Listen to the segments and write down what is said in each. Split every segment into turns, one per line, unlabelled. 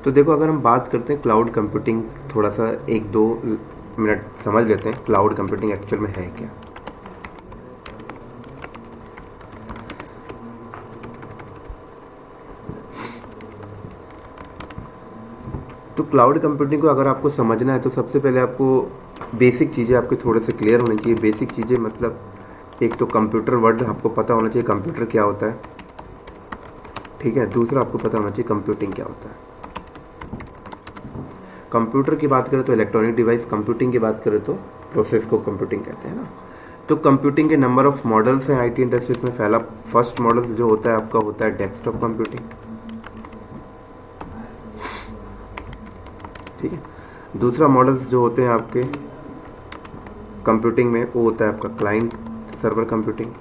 तो देखो, अगर हम बात करते हैं क्लाउड कंप्यूटिंग, थोड़ा सा 1-2 मिनट समझ लेते हैं क्लाउड कंप्यूटिंग एक्चुअल में है क्या। तो क्लाउड कंप्यूटिंग को अगर आपको समझना है तो सबसे पहले आपको बेसिक चीज़ें आपके थोड़े से क्लियर होनी चाहिए। बेसिक चीज़ें मतलब एक तो कंप्यूटर वर्ड आपको पता होना चाहिए, कंप्यूटर क्या होता है, ठीक है। दूसरा आपको पता होना चाहिए कंप्यूटिंग क्या होता है। कंप्यूटर की बात करें तो इलेक्ट्रॉनिक डिवाइस, कंप्यूटिंग की बात करें तो प्रोसेस को कंप्यूटिंग कहते हैं ना। तो कंप्यूटिंग के नंबर ऑफ मॉडल्स हैं आईटी इंडस्ट्रीज में। पहला फर्स्ट मॉडल जो होता है आपका होता है डेस्कटॉप कंप्यूटिंग, ठीक है। दूसरा मॉडल्स जो होते हैं आपके कंप्यूटिंग में वो होता है आपका client server computing,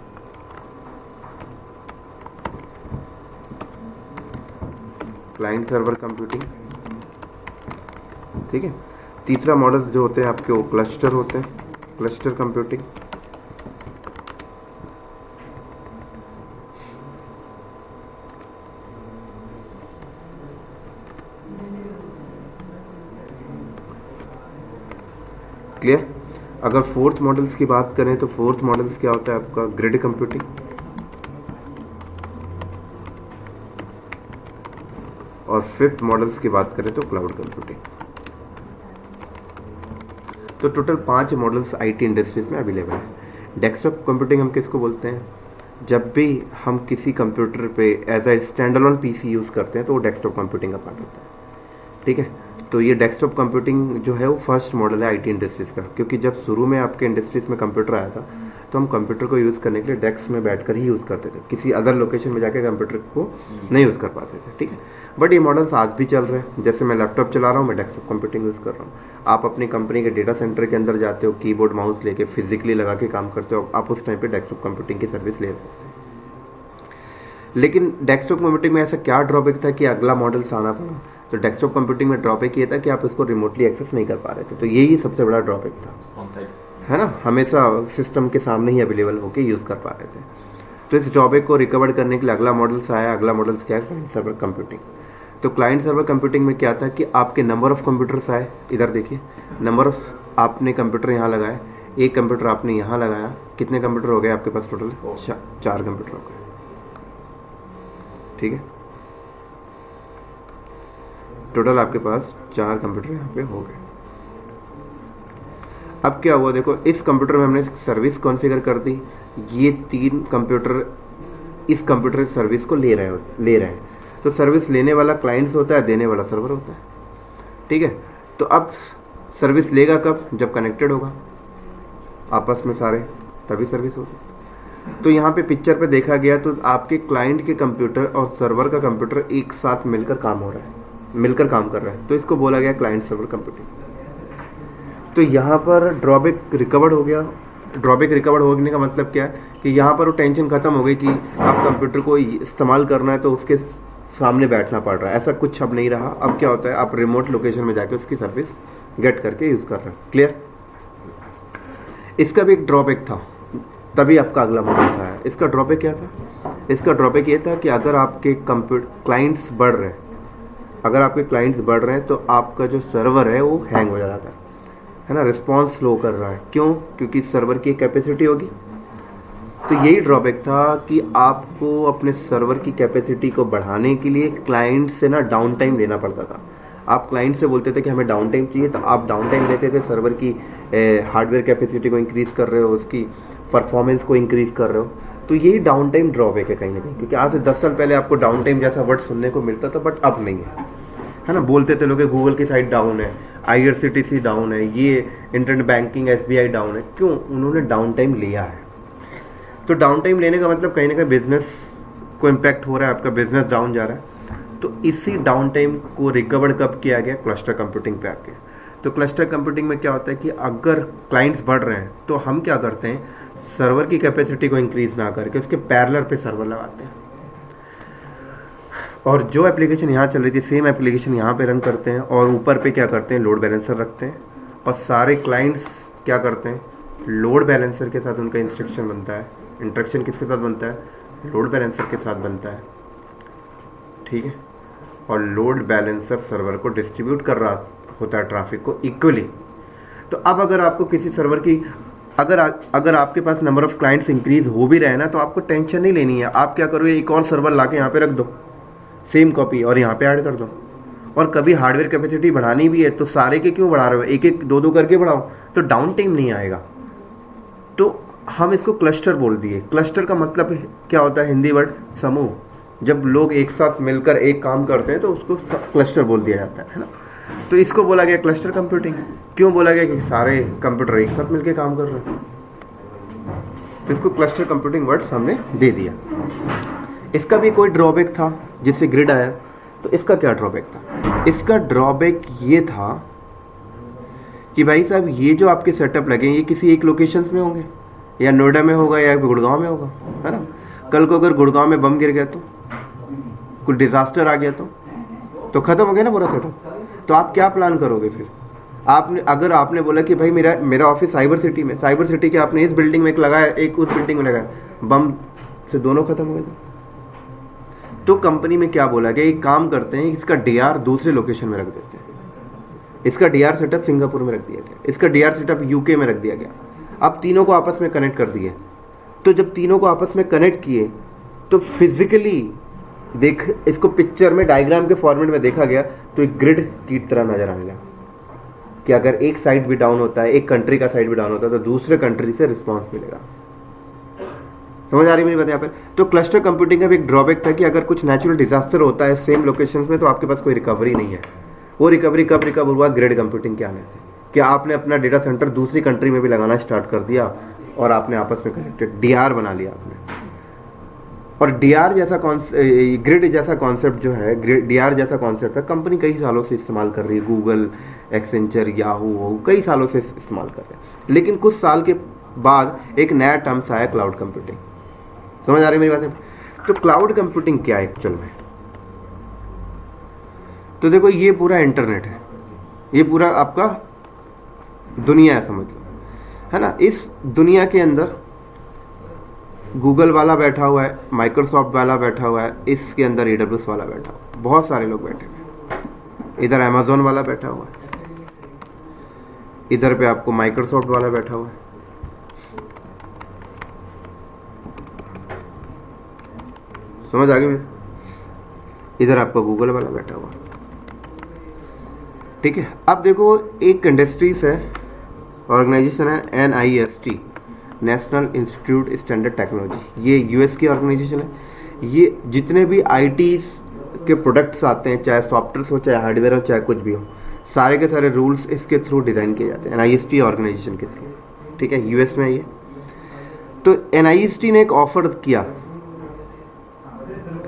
client server computing, ठीक है। तीसरा मॉडल्स जो होते हैं आपके वो क्लस्टर होते हैं, क्लस्टर कंप्यूटिंग। क्लियर। अगर फोर्थ मॉडल्स की बात करें तो फोर्थ मॉडल्स क्या होता है आपका ग्रिड कंप्यूटिंग, और फिफ्थ मॉडल्स की बात करें तो क्लाउड कंप्यूटिंग। तो टोटल 5 मॉडल्स आईटी इंडस्ट्रीज में अवेलेबल है। डेस्कटॉप कंप्यूटिंग हम किसको बोलते हैं, जब भी हम किसी कंप्यूटर पे as a stand alone PC use करते हैं तो वो डेस्कटॉप कंप्यूटिंग का पार्ट होता है, ठीक है। तो ये डेस्कटॉप कंप्यूटिंग जो है वो फर्स्ट मॉडल है आईटी इंडस्ट्रीज़ का, क्योंकि जब शुरू में आपके इंडस्ट्रीज़ में कंप्यूटर आया था तो हम कंप्यूटर को यूज़ करने के लिए डेस्क में बैठकर ही यूज़ करते थे, किसी अदर लोकेशन में जाकर कंप्यूटर को नहीं यूज़ कर पाते थे, ठीक है। बट ये मॉडल्स आज भी चल रहे हैं। जैसे मैं लैपटॉप चला रहा हूँ, मैं डेस्कटॉप कंप्यूटिंग यूज़ कर रहा हूँ। आप अपनी कंपनी के डेटा सेंटर के अंदर जाते हो, कीबोर्ड माउस लेके फिजिकली लगा के काम करते हो, आप उस टाइम पे डेस्कटॉप कंप्यूटिंग की सर्विस ले रहे हो। लेकिन डेस्कटॉप कंप्यूटिंग में ऐसा क्या ड्रॉबैक था कि अगला मॉडल्स आना पड़ा। तो डेस्कटॉप कंप्यूटिंग में ड्रॉबैक ये था कि आप इसको रिमोटली एक्सेस नहीं कर पा रहे थे, तो यही सबसे बड़ा ड्रॉबैक था, है ना। हमेशा सिस्टम के सामने ही अवेलेबल होकर यूज़ कर पा रहे थे। तो इस ड्रॉबैक को रिकवर करने के लिए अगला मॉडल्स आया। अगला मॉडल्स क्या है, क्लाइंट सर्वर कंप्यूटिंग। तो क्लाइंट सर्वर कंप्यूटिंग में क्या था कि आपके नंबर ऑफ कंप्यूटर्स आए, इधर देखिए, नंबर ऑफ आपने कंप्यूटर यहाँ लगाया, एक कंप्यूटर आपने यहाँ लगाया, कितने कंप्यूटर हो गए आपके पास टोटल, 4 कंप्यूटर हो गए, ठीक है। टोटल आपके पास 4 कंप्यूटर यहाँ पे हो गए। अब क्या हुआ, देखो इस कंप्यूटर में हमने सर्विस कॉन्फ़िगर कर दी। ये 3 कंप्यूटर इस कंप्यूटर की सर्विस को ले रहे हैं। तो सर्विस लेने वाला क्लाइंट्स होता है, देने वाला सर्वर होता है, ठीक है। तो अब सर्विस लेगा कब, जब कनेक्टेड होगा आपस में सारे, तभी सर्विस हो सकती है। तो यहाँ पे पिक्चर पे देखा गया तो आपके क्लाइंट के कंप्यूटर और सर्वर का कंप्यूटर एक साथ मिलकर काम हो रहा है, मिलकर काम कर रहा है, तो इसको बोला गया क्लाइंट सर्वर कंप्यूटिंग। तो यहाँ पर ड्रॉबैक रिकवर्ड हो गया। ड्रॉबैक रिकवर्ड होने का मतलब क्या है कि यहाँ पर वो टेंशन खत्म हो गई कि आप कंप्यूटर को इस्तेमाल करना है तो उसके सामने बैठना पड़ रहा है, ऐसा कुछ अब नहीं रहा। अब क्या होता है, आप रिमोट लोकेशन में जाके उसकी सर्विस गेट करके यूज़ कर रहे हैं। क्लियर। इसका भी एक ड्रॉबैक था, तभी आपका अगला मॉडल आया। इसका ड्रॉबैक क्या था, इसका ड्रॉबैक ये था कि अगर आपके क्लाइंट्स बढ़ रहे हैं, अगर आपके क्लाइंट्स बढ़ रहे हैं तो आपका जो सर्वर है वो हैंग हो जाता है ना, रिस्पॉन्स स्लो कर रहा है। क्यों, क्योंकि सर्वर की कैपेसिटी होगी। तो यही ड्रॉबैक था कि आपको अपने सर्वर की कैपेसिटी को बढ़ाने के लिए क्लाइंट से ना डाउन टाइम लेना पड़ता था। आप क्लाइंट से बोलते थे कि हमें डाउन टाइम चाहिए, तो आप डाउन टाइम लेते थे, सर्वर की हार्डवेयर कैपेसिटी को इंक्रीज़ कर रहे हो, उसकी परफॉर्मेंस को इंक्रीज़ कर रहे हो। तो यही डाउन टाइम ड्रॉबैक है कहीं ना कहीं, क्योंकि आज से 10 साल पहले आपको डाउन टाइम जैसा वर्ड सुनने को मिलता था, बट अब नहीं है ना। बोलते थे लोग गूगल की साइट डाउन है, IRCTC डाउन है, ये इंटरनेट बैंकिंग SBI डाउन है। क्यों, उन्होंने डाउन टाइम लिया है। तो डाउन टाइम लेने का मतलब कहीं ना कहीं बिजनेस को इम्पैक्ट हो रहा है, आपका बिजनेस डाउन जा रहा है। तो इसी डाउन टाइम को रिकवर कब किया गया, क्लस्टर कंप्यूटिंग पे आके। तो क्लस्टर कंप्यूटिंग में क्या होता है कि अगर क्लाइंट्स बढ़ रहे हैं तो हम क्या करते हैं, सर्वर की कैपेसिटी को इंक्रीज ना करके उसके पैरेलल पे सर्वर लगाते हैं, और जो एप्लीकेशन यहाँ चल रही थी सेम एप्लीकेशन यहाँ पे रन करते हैं, और ऊपर पे क्या करते हैं, लोड बैलेंसर रखते हैं। और सारे क्लाइंट्स क्या करते हैं, लोड बैलेंसर के साथ उनका इंस्ट्रक्शन बनता है। इंस्ट्रक्शन किसके साथ बनता है, लोड बैलेंसर के साथ बनता है, ठीक है। और लोड बैलेंसर सर्वर को डिस्ट्रीब्यूट कर रहा होता है ट्रैफिक को इक्वली। तो अब अगर आपको किसी सर्वर की अगर आपके पास नंबर ऑफ क्लाइंट्स इंक्रीज हो भी रहे हैं ना, तो आपको टेंशन नहीं लेनी है। आप क्या करोगे, एक और सर्वर ला के यहाँ पे रख दो, सेम कॉपी, और यहाँ पे ऐड कर दो। और कभी हार्डवेयर कैपेसिटी बढ़ानी भी है तो सारे के क्यों बढ़ा रहे हो, एक एक दो दो करके बढ़ाओ, तो डाउन टाइम नहीं आएगा। तो हम इसको क्लस्टर बोल दिए। क्लस्टर का मतलब क्या होता है, हिंदी वर्ड समूह। जब लोग एक साथ मिलकर एक काम करते हैं तो उसको क्लस्टर बोल दिया जाता है ना। तो इसको बोला गया क्लस्टर कंप्यूटिंग। क्यों बोला गया, कि सारे कंप्यूटर एक साथ मिलकर काम कर रहे हैं, तो इसको क्लस्टर कंप्यूटिंग वर्ड हमने दे दिया। इसका भी कोई ड्रॉबैक था, जिससे ग्रिड आया। तो इसका क्या ड्रॉबैक था, इसका ड्रॉबैक ये था कि भाई साहब ये जो आपके सेटअप लगे ये किसी एक लोकेशंस में होंगे, या नोएडा में होगा या गुड़गांव में होगा, है ना। कल को अगर गुड़गांव में बम गिर गया तो, कुछ डिजास्टर आ गया तो खत्म हो गया ना पूरा सेटअप। तो आप क्या प्लान करोगे फिर। अगर आपने बोला कि भाई मेरा ऑफिस साइबर सिटी में, साइबर सिटी के आपने इस बिल्डिंग में एक लगाया, एक उस बिल्डिंग में लगाया, बम से दोनों खत्म हो गए। तो कंपनी में क्या बोला गया, एक काम करते हैं, इसका डीआर दूसरे लोकेशन में रख देते हैं। इसका डीआर सेटअप सिंगापुर में रख दिया गया, इसका डीआर सेटअप यूके में रख दिया गया। अब तीनों को आपस में कनेक्ट कर दिए। तो जब तीनों को आपस में कनेक्ट किए तो फिजिकली इसको पिक्चर में डायग्राम के फॉर्मेट में देखा गया तो एक ग्रिड की तरह नजर आने लगा कि अगर एक साइड भी डाउन होता है, एक कंट्री का साइड भी डाउन होता है, तो दूसरे कंट्री से रिस्पॉन्स मिलेगा। समझ आ रही मेरी बात यहाँ पर। तो क्लस्टर कंप्यूटिंग का भी एक ड्रॉबैक था कि अगर कुछ नेचुरल डिजास्टर होता है सेम लोकेशंस में तो आपके पास कोई रिकवरी नहीं है। वो रिकवरी कब रिकवर हुआ, ग्रिड कंप्यूटिंग के आने से। क्या आपने अपना डेटा सेंटर दूसरी कंट्री में भी लगाना स्टार्ट कर दिया और आपने आपस में कनेक्टेड डीआर बना लिया आपने। और डीआर जैसा ग्रिड जैसा कॉन्सेप्ट जो है, डीआर जैसा कॉन्सेप्ट है, कंपनी कई सालों से इस्तेमाल कर रही है। गूगल, एक्सेंचर, याहू कई सालों से इस्तेमाल कर रहे हैं। लेकिन कुछ साल के बाद एक नया टर्म्स आया, क्लाउड कंप्यूटिंग। समझ आ रही है मेरी बात। तो क्लाउड कंप्यूटिंग क्या है एक्चुअल में। तो देखो ये पूरा इंटरनेट है, ये पूरा आपका दुनिया है, समझ लो, है ना। इस दुनिया के अंदर गूगल वाला बैठा हुआ है, माइक्रोसॉफ्ट वाला बैठा हुआ है, इसके अंदर AWS वाला बैठा हुआ है, बहुत सारे लोग बैठे हुए हैं। इधर अमेजोन वाला बैठा हुआ है, इधर पे आपको माइक्रोसॉफ्ट वाला बैठा हुआ है, समझ आ गई मेरे। इधर आपका गूगल वाला बैठा हुआ है, ठीक है। अब देखो एक इंडस्ट्रीज है, ऑर्गेनाइजेशन है NIST, national institute standard technology. ये यूएस की ऑर्गेनाइजेशन है। ये जितने भी IT के प्रोडक्ट्स आते हैं, चाहे सॉफ्टवेयर हो, चाहे हार्डवेयर हो, चाहे कुछ भी हो, सारे के सारे रूल्स इसके थ्रू डिज़ाइन किए जाते हैं, NIST ऑर्गेनाइजेशन के थ्रू, ठीक है। यूएस में ये। तो NIST ने एक ऑफर किया,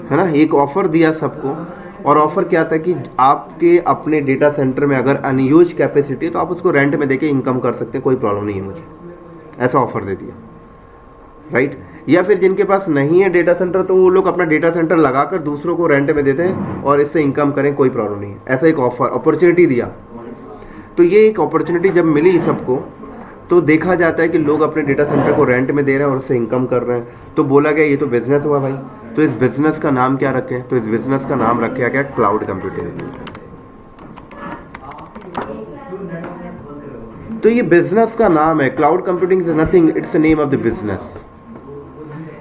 है ना, एक ऑफर दिया सबको। और ऑफर क्या था कि आपके अपने डेटा सेंटर में अगर अनयूज कैपेसिटी है तो आप उसको रेंट में देके इनकम कर सकते हैं, कोई प्रॉब्लम नहीं है मुझे, ऐसा ऑफर दे दिया, राइट। या फिर जिनके पास नहीं है डेटा सेंटर तो वो लोग अपना डेटा सेंटर लगाकर दूसरों को रेंट में देते हैं और इससे इनकम करें, कोई प्रॉब्लम नहीं है, ऐसा एक ऑफर अपॉर्चुनिटी दिया। तो ये एक अपॉर्चुनिटी जब मिली सबको तो देखा जाता है कि लोग अपने डेटा सेंटर को रेंट में दे रहे हैं और उससे इनकम कर रहे हैं। तो बोला गया ये तो बिजनेस हुआ भाई, तो इस बिजनेस का नाम क्या रखें, तो इस बिजनेस का नाम रखा गया क्लाउड कंप्यूटिंग। तो ये बिजनेस का नाम है, cloud computing is nothing, it's the name of the business.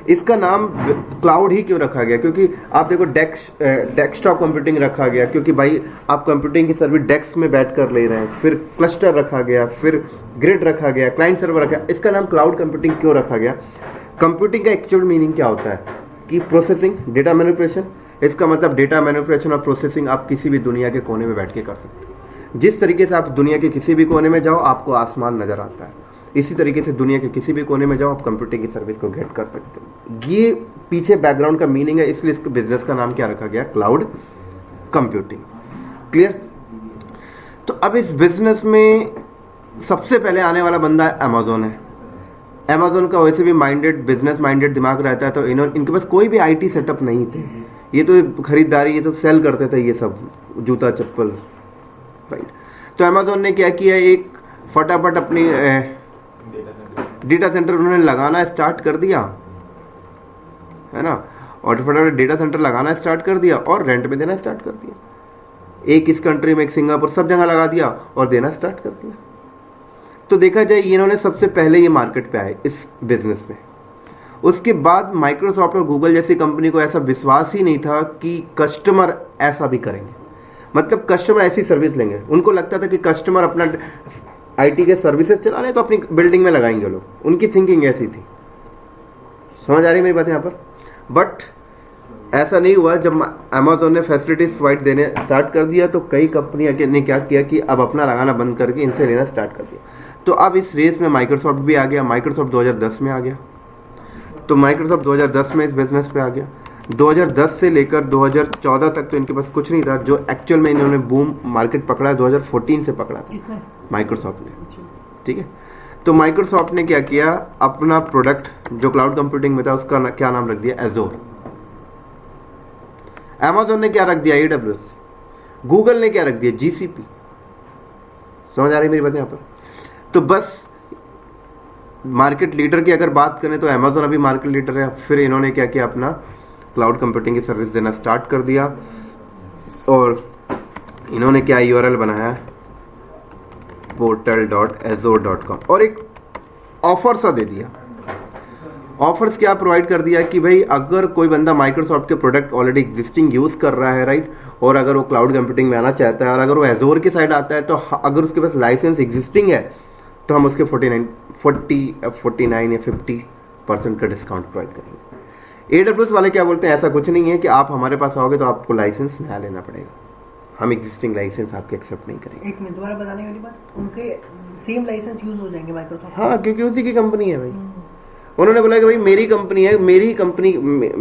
इसका नाम क्लाउड ही क्यों रखा गया, क्योंकि आप देखो डेस्कटॉप कंप्यूटिंग रखा गया क्योंकि भाई आप कंप्यूटिंग की सर्विस डेस्क में बैठ कर ले रहे हैं, फिर क्लस्टर रखा गया, फिर ग्रिड रखा गया, क्लाइंट सर्वर रखा गया। इसका नाम क्लाउड कंप्यूटिंग क्यों रखा गया। कंप्यूटिंग का एक्चुअल मीनिंग क्या होता है कि प्रोसेसिंग, डेटा मैनिपुलेशन। इसका मतलब डेटा मैनिपुलेशन और प्रोसेसिंग आप किसी भी दुनिया के कोने में बैठ के कर सकते हैं। जिस तरीके से आप दुनिया के किसी भी कोने में जाओ आपको आसमान नजर आता है, इसी तरीके से दुनिया के किसी भी कोने में जाओ आप कंप्यूटिंग की सर्विस को गेट कर सकते हो। ये पीछे बैकग्राउंड का मीनिंग है, इसलिए इसके बिजनेस का नाम क्या रखा गया, क्लाउड कंप्यूटिंग। क्लियर। तो अब इस बिजनेस में सबसे पहले आने वाला बंदा अमेजोन है। अमेजोन का वैसे भी बिजनेस माइंडेड दिमाग रहता है, तो इनके पास कोई भी IT सेटअप नहीं थे। ये तो खरीदारी, ये तो सेल करते थे, ये सब जूता चप्पल, राइट। तो अमेजोन ने क्या किया, एक फटाफट अपनी डेटा सेंटर उन्होंने लगाना स्टार्ट कर दिया, है ना। और फटाफट डेटा सेंटर लगाना स्टार्ट कर दिया और रेंट में देना स्टार्ट कर दिया। एक इस कंट्री में, एक सिंगापुर, सब जगह लगा दिया और देना स्टार्ट कर दिया। तो देखा जाए इन्होंने सबसे पहले ये मार्केट पे आए इस बिजनेस में। उसके बाद माइक्रोसॉफ्ट और गूगल जैसी कंपनी को ऐसा विश्वास ही नहीं था कि कस्टमर ऐसा भी करेंगे, मतलब कस्टमर ऐसी सर्विस लेंगे। उनको लगता था कि कस्टमर अपना आईटी के सर्विसेज चला रहे तो अपनी बिल्डिंग में लगाएंगे लोग, उनकी थिंकिंग ऐसी थी। समझ आ रही मेरी बात यहाँ पर? बट ऐसा नहीं हुआ। जब अमेजोन ने फैसिलिटीज प्रोवाइड देने स्टार्ट कर दिया तो कई कंपनियां ने क्या किया कि अब अपना लगाना बंद करके इनसे लेना स्टार्ट कर दिया। तो अब इस रेस में माइक्रोसॉफ्ट भी आ गया। माइक्रोसॉफ्ट 2010 में आ गया, तो माइक्रोसॉफ्ट 2010 में इस बिजनेस पे आ गया। 2010 से लेकर 2014 तक तो इनके पास कुछ नहीं था। जो एक्चुअल में इन्होंने बूम मार्केट पकड़ा है 2014 से पकड़ा था।
किसने?
माइक्रोसॉफ्ट ने। ठीक है, तो माइक्रोसॉफ्ट ने क्या किया, अपना प्रोडक्ट जो क्लाउड कंप्यूटिंग में था उसका क्या नाम रख दिया, एजोर। अमेजोन ने क्या रख दिया, AWS। गूगल ने क्या रख दिया, GCP। समझ आ रही मेरी बात यहाँ पर? तो बस मार्केट लीडर की अगर बात करें तो अमेजोन अभी मार्केट लीडर है। फिर इन्होंने क्या किया, अपना क्लाउड कंप्यूटिंग की सर्विस देना स्टार्ट कर दिया और इन्होंने क्या URL बनाया, portal.azure.com, और एक ऑफर सा दे दिया। ऑफर्स क्या प्रोवाइड कर दिया कि भाई अगर कोई बंदा माइक्रोसॉफ्ट के प्रोडक्ट ऑलरेडी एग्जिस्टिंग यूज़ कर रहा है, राइट, और अगर वो क्लाउड कंप्यूटिंग में आना चाहता है और अगर वो एजोर की साइड आता है, तो अगर उसके पास लाइसेंस एग्जिस्टिंग है तो हम उसके 49 या 50% का डिस्काउंट प्रोवाइड करेंगे। AWS वाले क्या बोलते हैं, ऐसा कुछ नहीं है कि आप हमारे पास आओगे तो आपको लाइसेंस नया लेना पड़ेगा, हम एग्जिस्टिंग लाइसेंस आपके एक्सेप्ट नहीं करेंगे।
एक मिनट दोबारा बताने वाली बात, उनके सेम लाइसेंस यूज हो जाएंगे माइक्रोसॉफ्ट?
हाँ, क्योंकि उसी की कंपनी है भाई। उन्होंने बोला कि भाई मेरी कंपनी है, मेरी कंपनी,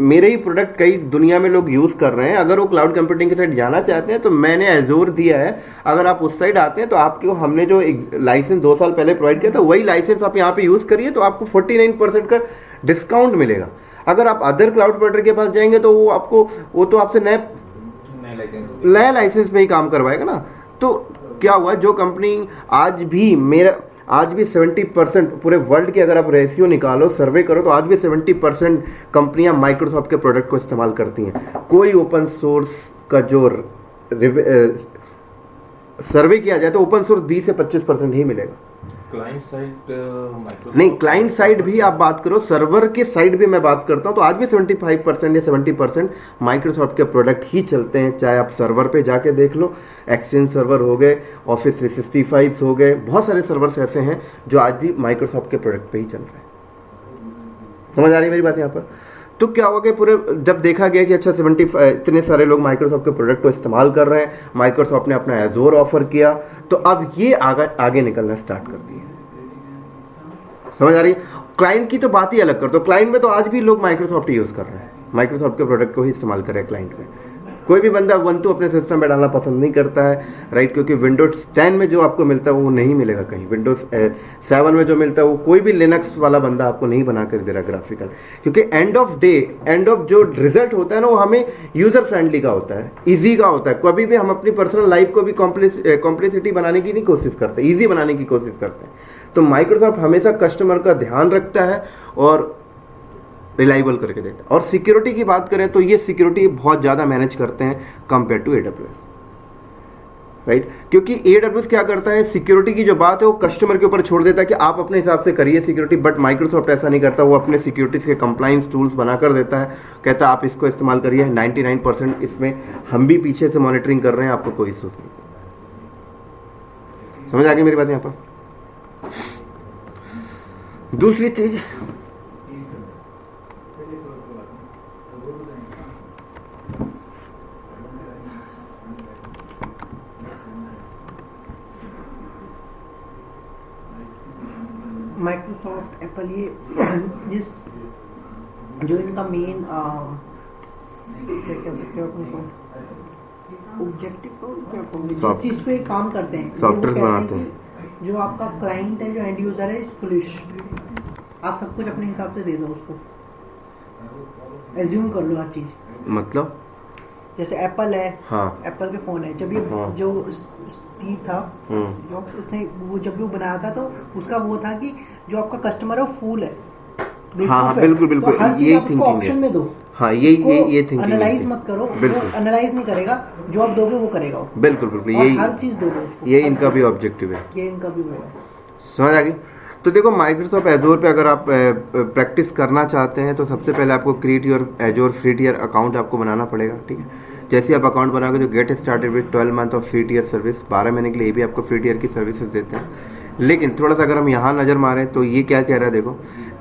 मेरे ही प्रोडक्ट कई दुनिया में लोग यूज़ कर रहे हैं। अगर वो क्लाउड कंप्यूटिंग की साइड जाना चाहते हैं तो मैंने एजोर दिया है, अगर आप उस साइड आते हैं तो आपको हमने जो लाइसेंस 2 साल पहले प्रोवाइड किया था वही लाइसेंस आप यहाँ पे यूज़ करिए तो आपको 49% का डिस्काउंट मिलेगा। अगर आप अदर क्लाउड प्रोवाइडर के पास जाएंगे तो वो तो आपसे नए लाइसेंस में ही काम करवाएगा ना। तो क्या हुआ, जो कंपनी आज भी 70% पूरे वर्ल्ड की अगर आप रेशियो निकालो, सर्वे करो, तो आज भी 70% कंपनियां माइक्रोसॉफ्ट के प्रोडक्ट को इस्तेमाल करती हैं। कोई ओपन सोर्स का जो सर्वे किया जाए तो ओपन सोर्स 20 से 25% ही मिलेगा।
क्लाइंट साइड
नहीं, क्लाइंट साइड भी आप बात करो, सर्वर के साइड भी मैं बात करता हूं, तो आज भी 75% या 70% माइक्रोसॉफ्ट के प्रोडक्ट ही चलते हैं। चाहे आप सर्वर पे जाके देख लो, एक्सचेंज सर्वर हो गए, ऑफिस 365 हो गए, बहुत सारे सर्वर्स ऐसे हैं जो आज भी माइक्रोसॉफ्ट के प्रोडक्ट पे ही चल रहे हैं। समझ आ रही है मेरी बात यहाँ पर? तो क्या होगा कि पूरे जब देखा गया कि अच्छा इतने सारे लोग माइक्रोसॉफ्ट के प्रोडक्ट को इस्तेमाल कर रहे हैं, माइक्रोसॉफ्ट ने अपना एजोर ऑफर किया, तो अब ये आगे निकलना स्टार्ट कर दिए। समझ आ रही है? क्लाइंट की तो बात ही अलग कर दो, क्लाइंट में तो आज भी लोग माइक्रोसॉफ्ट यूज़ कर रहे हैं, माइक्रोसॉफ्ट के प्रोडक्ट को ही इस्तेमाल कर रहे हैं क्लाइंट में। कोई भी बंदा Ubuntu अपने सिस्टम में डालना पसंद नहीं करता है, राइट, क्योंकि विंडोज 10 में जो आपको मिलता है वो नहीं मिलेगा कहीं। विंडोज 7 में जो मिलता है वो कोई भी लिनक्स वाला बंदा आपको नहीं बना कर दे रहा ग्राफिकल, क्योंकि एंड ऑफ जो रिजल्ट होता है ना वो हमें यूजर फ्रेंडली का होता है, ईजी का होता है। कभी भी हम अपनी पर्सनल लाइफ को भी कॉम्प्लेक्सिटी बनाने की नहीं कोशिश करते, ईजी बनाने की कोशिश करते हैं। तो माइक्रोसॉफ्ट हमेशा कस्टमर का ध्यान रखता है और रिलायबल करके देता है। और सिक्योरिटी की बात करें तो ये सिक्योरिटी बहुत ज़्यादा मैनेज करते हैं कंपेयर टू AWS, राइट, क्योंकि AWS क्या करता है, सिक्योरिटी की जो बात है वो कस्टमर के ऊपर छोड़ देता है कि आप अपने हिसाब से करिए सिक्योरिटी। बट माइक्रोसॉफ्ट ऐसा नहीं करता, वो अपने सिक्योरिटी के कंप्लाइंस टूल्स बनाकर देता है, कहता है आप इसको इस्तेमाल करिए, 99% इसमें हम भी पीछे से मॉनिटरिंग कर रहे हैं, आपको कोई इशूज नहीं। समझ आ गई मेरी बात यहाँ पर? दूसरी चीज,
माइक्रोसॉफ्ट, एप्पल, ये जो इनका मेन क्या कह सकते हो उनको ऑब्जेक्टिव जिस चीज पे काम करते हैं,
सॉफ्टवेयर बनाते हैं,
जो आपका क्लाइंट है, जो एंड यूजर है, फुलिश, आप सब कुछ अपने हिसाब से दे दो उसको, एज्यूम कर लो हर चीज।
मतलब
जैसे एप्पल है,
हाँ,
एप्पल के फोन है, जब ये जो स्टीव था, उसने वो जब भी वो बनाया था तो उसका वो था कि जो आपका कस्टमर है वो फूल है,
हाँ हाँ, बिल्कुल बिल्कुल,
तो हर चीज
यही
आप उसको
थिंकिंग
ऑप्शन
है।
में दो।
हाँ, ये थिंकिंग
एनालाइज मत करो,
बिल्कुल
वो एनालाइज नहीं करेगा, जो आप दोगे वो करेगा वो।
बिल्कुल बिल्कुल,
और
यही
हर चीज दो उसको,
यही
हर
इनका
चीज।
भी ऑब्जेक्टिव है।
ये इनका भी वो है।
समझ आ गई। तो देखो, माइक्रोसॉफ्ट एजोर पे अगर आप प्रैक्टिस करना चाहते हैं तो सबसे पहले आपको create your Azure free tier account आपको बनाना पड़ेगा, ठीक है। जैसे आप अकाउंट बनाओगे तो get started with 12 month of free tier service, 12 महीने के लिए ये भी आपको फ्री टियर की सर्विसेज देते हैं। लेकिन थोड़ा सा अगर हम यहाँ नज़र मारें तो ये क्या कह रहा है, देखो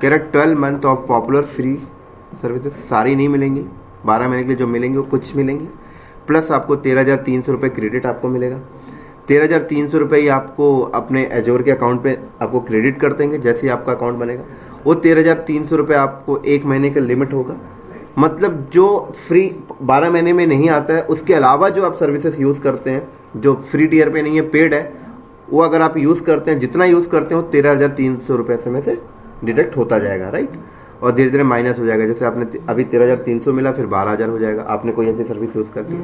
कह रहा है 12 month of popular free services सारी नहीं मिलेंगी, 12 महीने के लिए जो मिलेंगी वो कुछ मिलेंगी, प्लस आपको 13,300 रुपये क्रेडिट आपको मिलेगा। 13,300 रुपये ही आपको अपने एजोर के अकाउंट पे आपको क्रेडिट कर देंगे जैसे ही आपका अकाउंट बनेगा। वो 13,300 रुपये आपको एक महीने का लिमिट होगा, मतलब जो फ्री 12 महीने में नहीं आता है उसके अलावा जो आप सर्विसेज यूज़ करते हैं जो फ्री टियर पे नहीं है, पेड है, वो अगर आप यूज़ करते हैं, जितना यूज़ करते हो 13,300 रुपये से में से डिडक्ट होता जाएगा, राइट। और धीरे धीरे माइनस हो जाएगा, जैसे आपने अभी 13,300 मिला, फिर 12,000 हो जाएगा, आपने कोई ऐसी सर्विस यूज़ कर दी,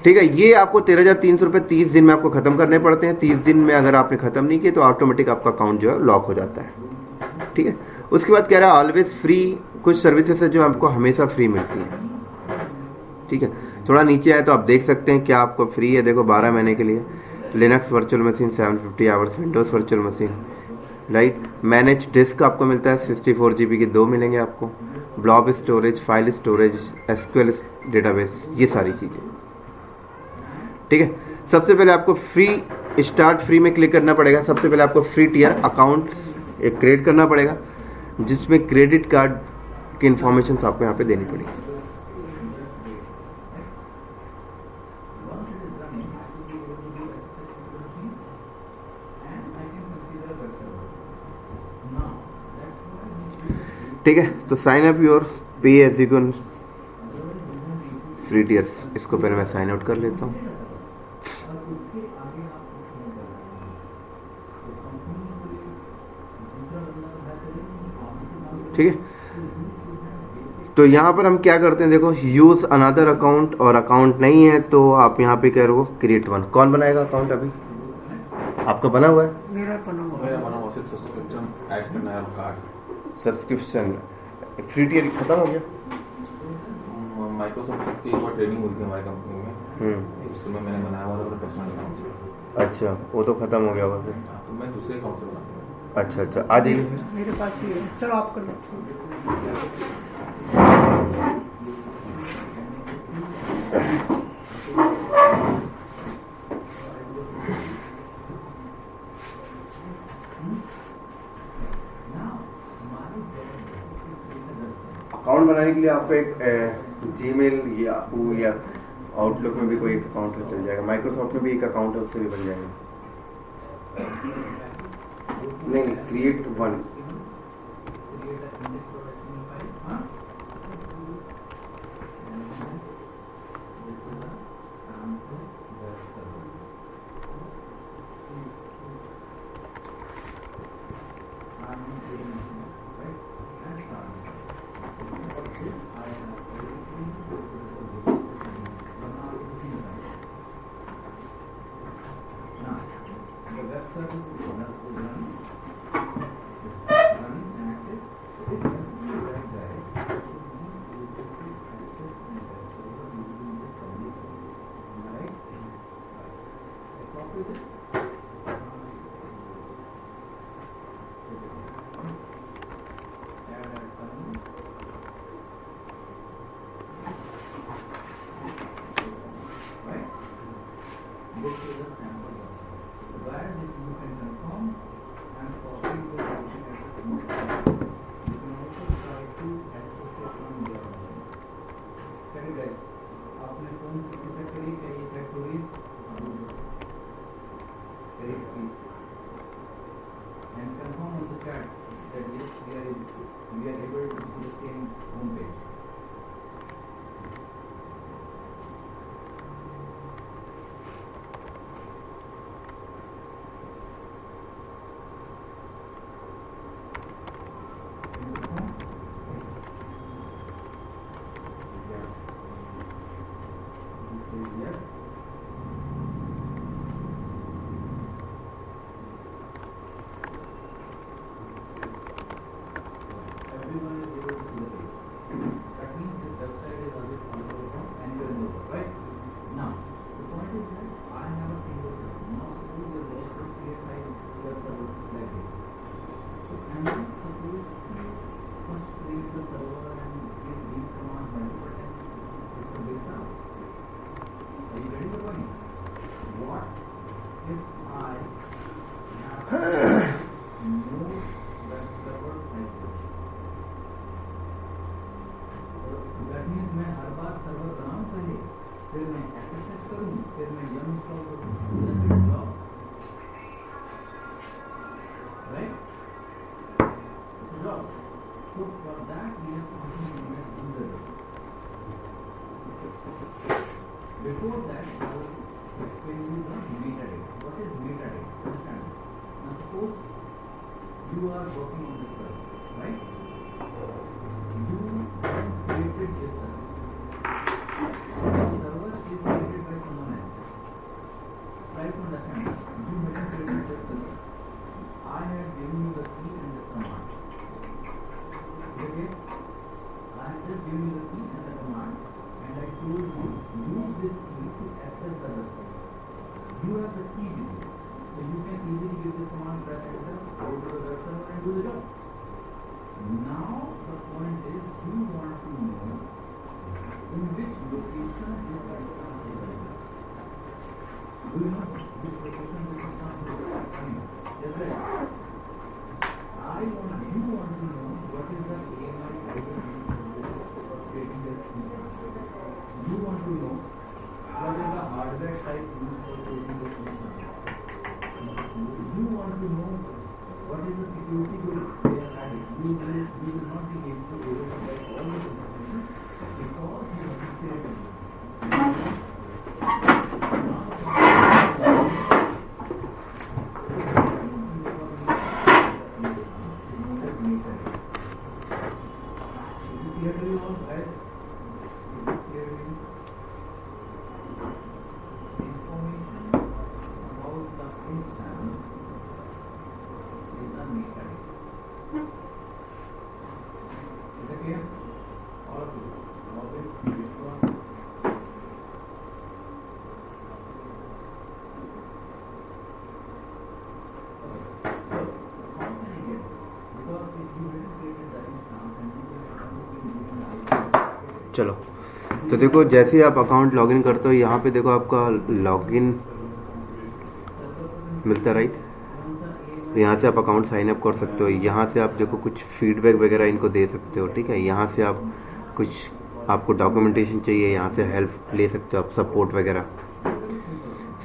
ठीक है। ये आपको 13,300 रुपये 30 दिन में आपको ख़त्म करने पड़ते हैं। 30 दिन में अगर आपने ख़त्म नहीं किए तो ऑटोमेटिक आपका अकाउंट जो है लॉक हो जाता है, ठीक है। उसके बाद कह रहा है ऑलवेज फ्री, कुछ सर्विसेज है जो आपको हमेशा फ्री मिलती हैं, ठीक है। थोड़ा नीचे आए तो आप देख सकते हैं क्या आपको फ्री है। देखो 12 महीने के लिए Linux virtual machine 750 hours, Windows virtual machine, right. Manage disk आपको मिलता है 64 GB की 2 मिलेंगे आपको, blob storage, file storage, SQL database, ये सारी चीज़ें, ठीक है। सबसे पहले आपको फ्री स्टार्ट फ्री में क्लिक करना पड़ेगा। सबसे पहले आपको फ्री टियर अकाउंट एक क्रिएट करना पड़ेगा जिसमें क्रेडिट कार्ड की इंफॉर्मेशन आपको यहाँ पे देनी पड़ेगी। ठीक है, तो sign up your pay as you can free tiers, इसको पहले मैं साइन आउट कर लेता हूँ। ठीक है, तो यहाँ पर हम क्या करते हैं, देखो यूज़ अनदर अकाउंट, और अकाउंट नहीं है तो आप यहाँ पे करो क्रिएट वन। कौन बनाएगा अकाउंट? अभी आपका बना हुआ है?
मेरा बना हुआ
सिर्फ सब्सक्रिप्शन ऐड करना है कार्ड।
सब्सक्रिप्शन फ्री टियर खत्म हो गया?
माइक्रोसॉफ्ट की एक बार ट्रेनिंग हुई थी हमारी कंपनी में, उस समय मैंने बनाया हुआ था अपने पर्सनल अकाउंट से।
अच्छा, वो तो खत्म हो गया होगा फिर?
तो मैं दूसरे अकाउंट से बनाता हूँ।
अच्छा अच्छा, आ जाइए फिर।
मेरे पास भी है, चलो आप कर लो।
अकाउंट बनाने के लिए आपको एक जीमेल या याहू या आउटलुक में भी कोई एक अकाउंट हो चल जाएगा, माइक्रोसॉफ्ट में भी एक अकाउंट है उससे भी बन जाएगा। नहीं, create one.
Before that, I will explain you the metadata. What is metadata? Understand? Now suppose you are working on this server, right? You created this server. The server is created by someone else. Try to understand. You haven't created this server. I have given you the key and this command. Okay? I have just given you the key and the command, and I told you use this key to access the website. You have the key with you, so you can easily give this command, press enter, go to the web server and do the job. Now the point is, you want to know in which location this system is running. Do you know which location this system is running? Yes, right. You want to know what is the AMI ID for creating this system. You want to know what is the hardware type used for creating this system. You want to know what is the security group they are adding. You will not be able to verify all this information because you have to create it.
चलो, तो देखो जैसे ही आप account login करते हो, यहाँ पे देखो आपका लॉगिन मिलता है, राइट। यहाँ से आप अकाउंट साइन अप कर सकते हो। यहाँ से आप देखो कुछ फीडबैक वगैरह इनको दे सकते हो, ठीक है। यहाँ से आप कुछ आपको डॉक्यूमेंटेशन चाहिए, यहाँ से हेल्प ले सकते हो आप, सपोर्ट वगैरह।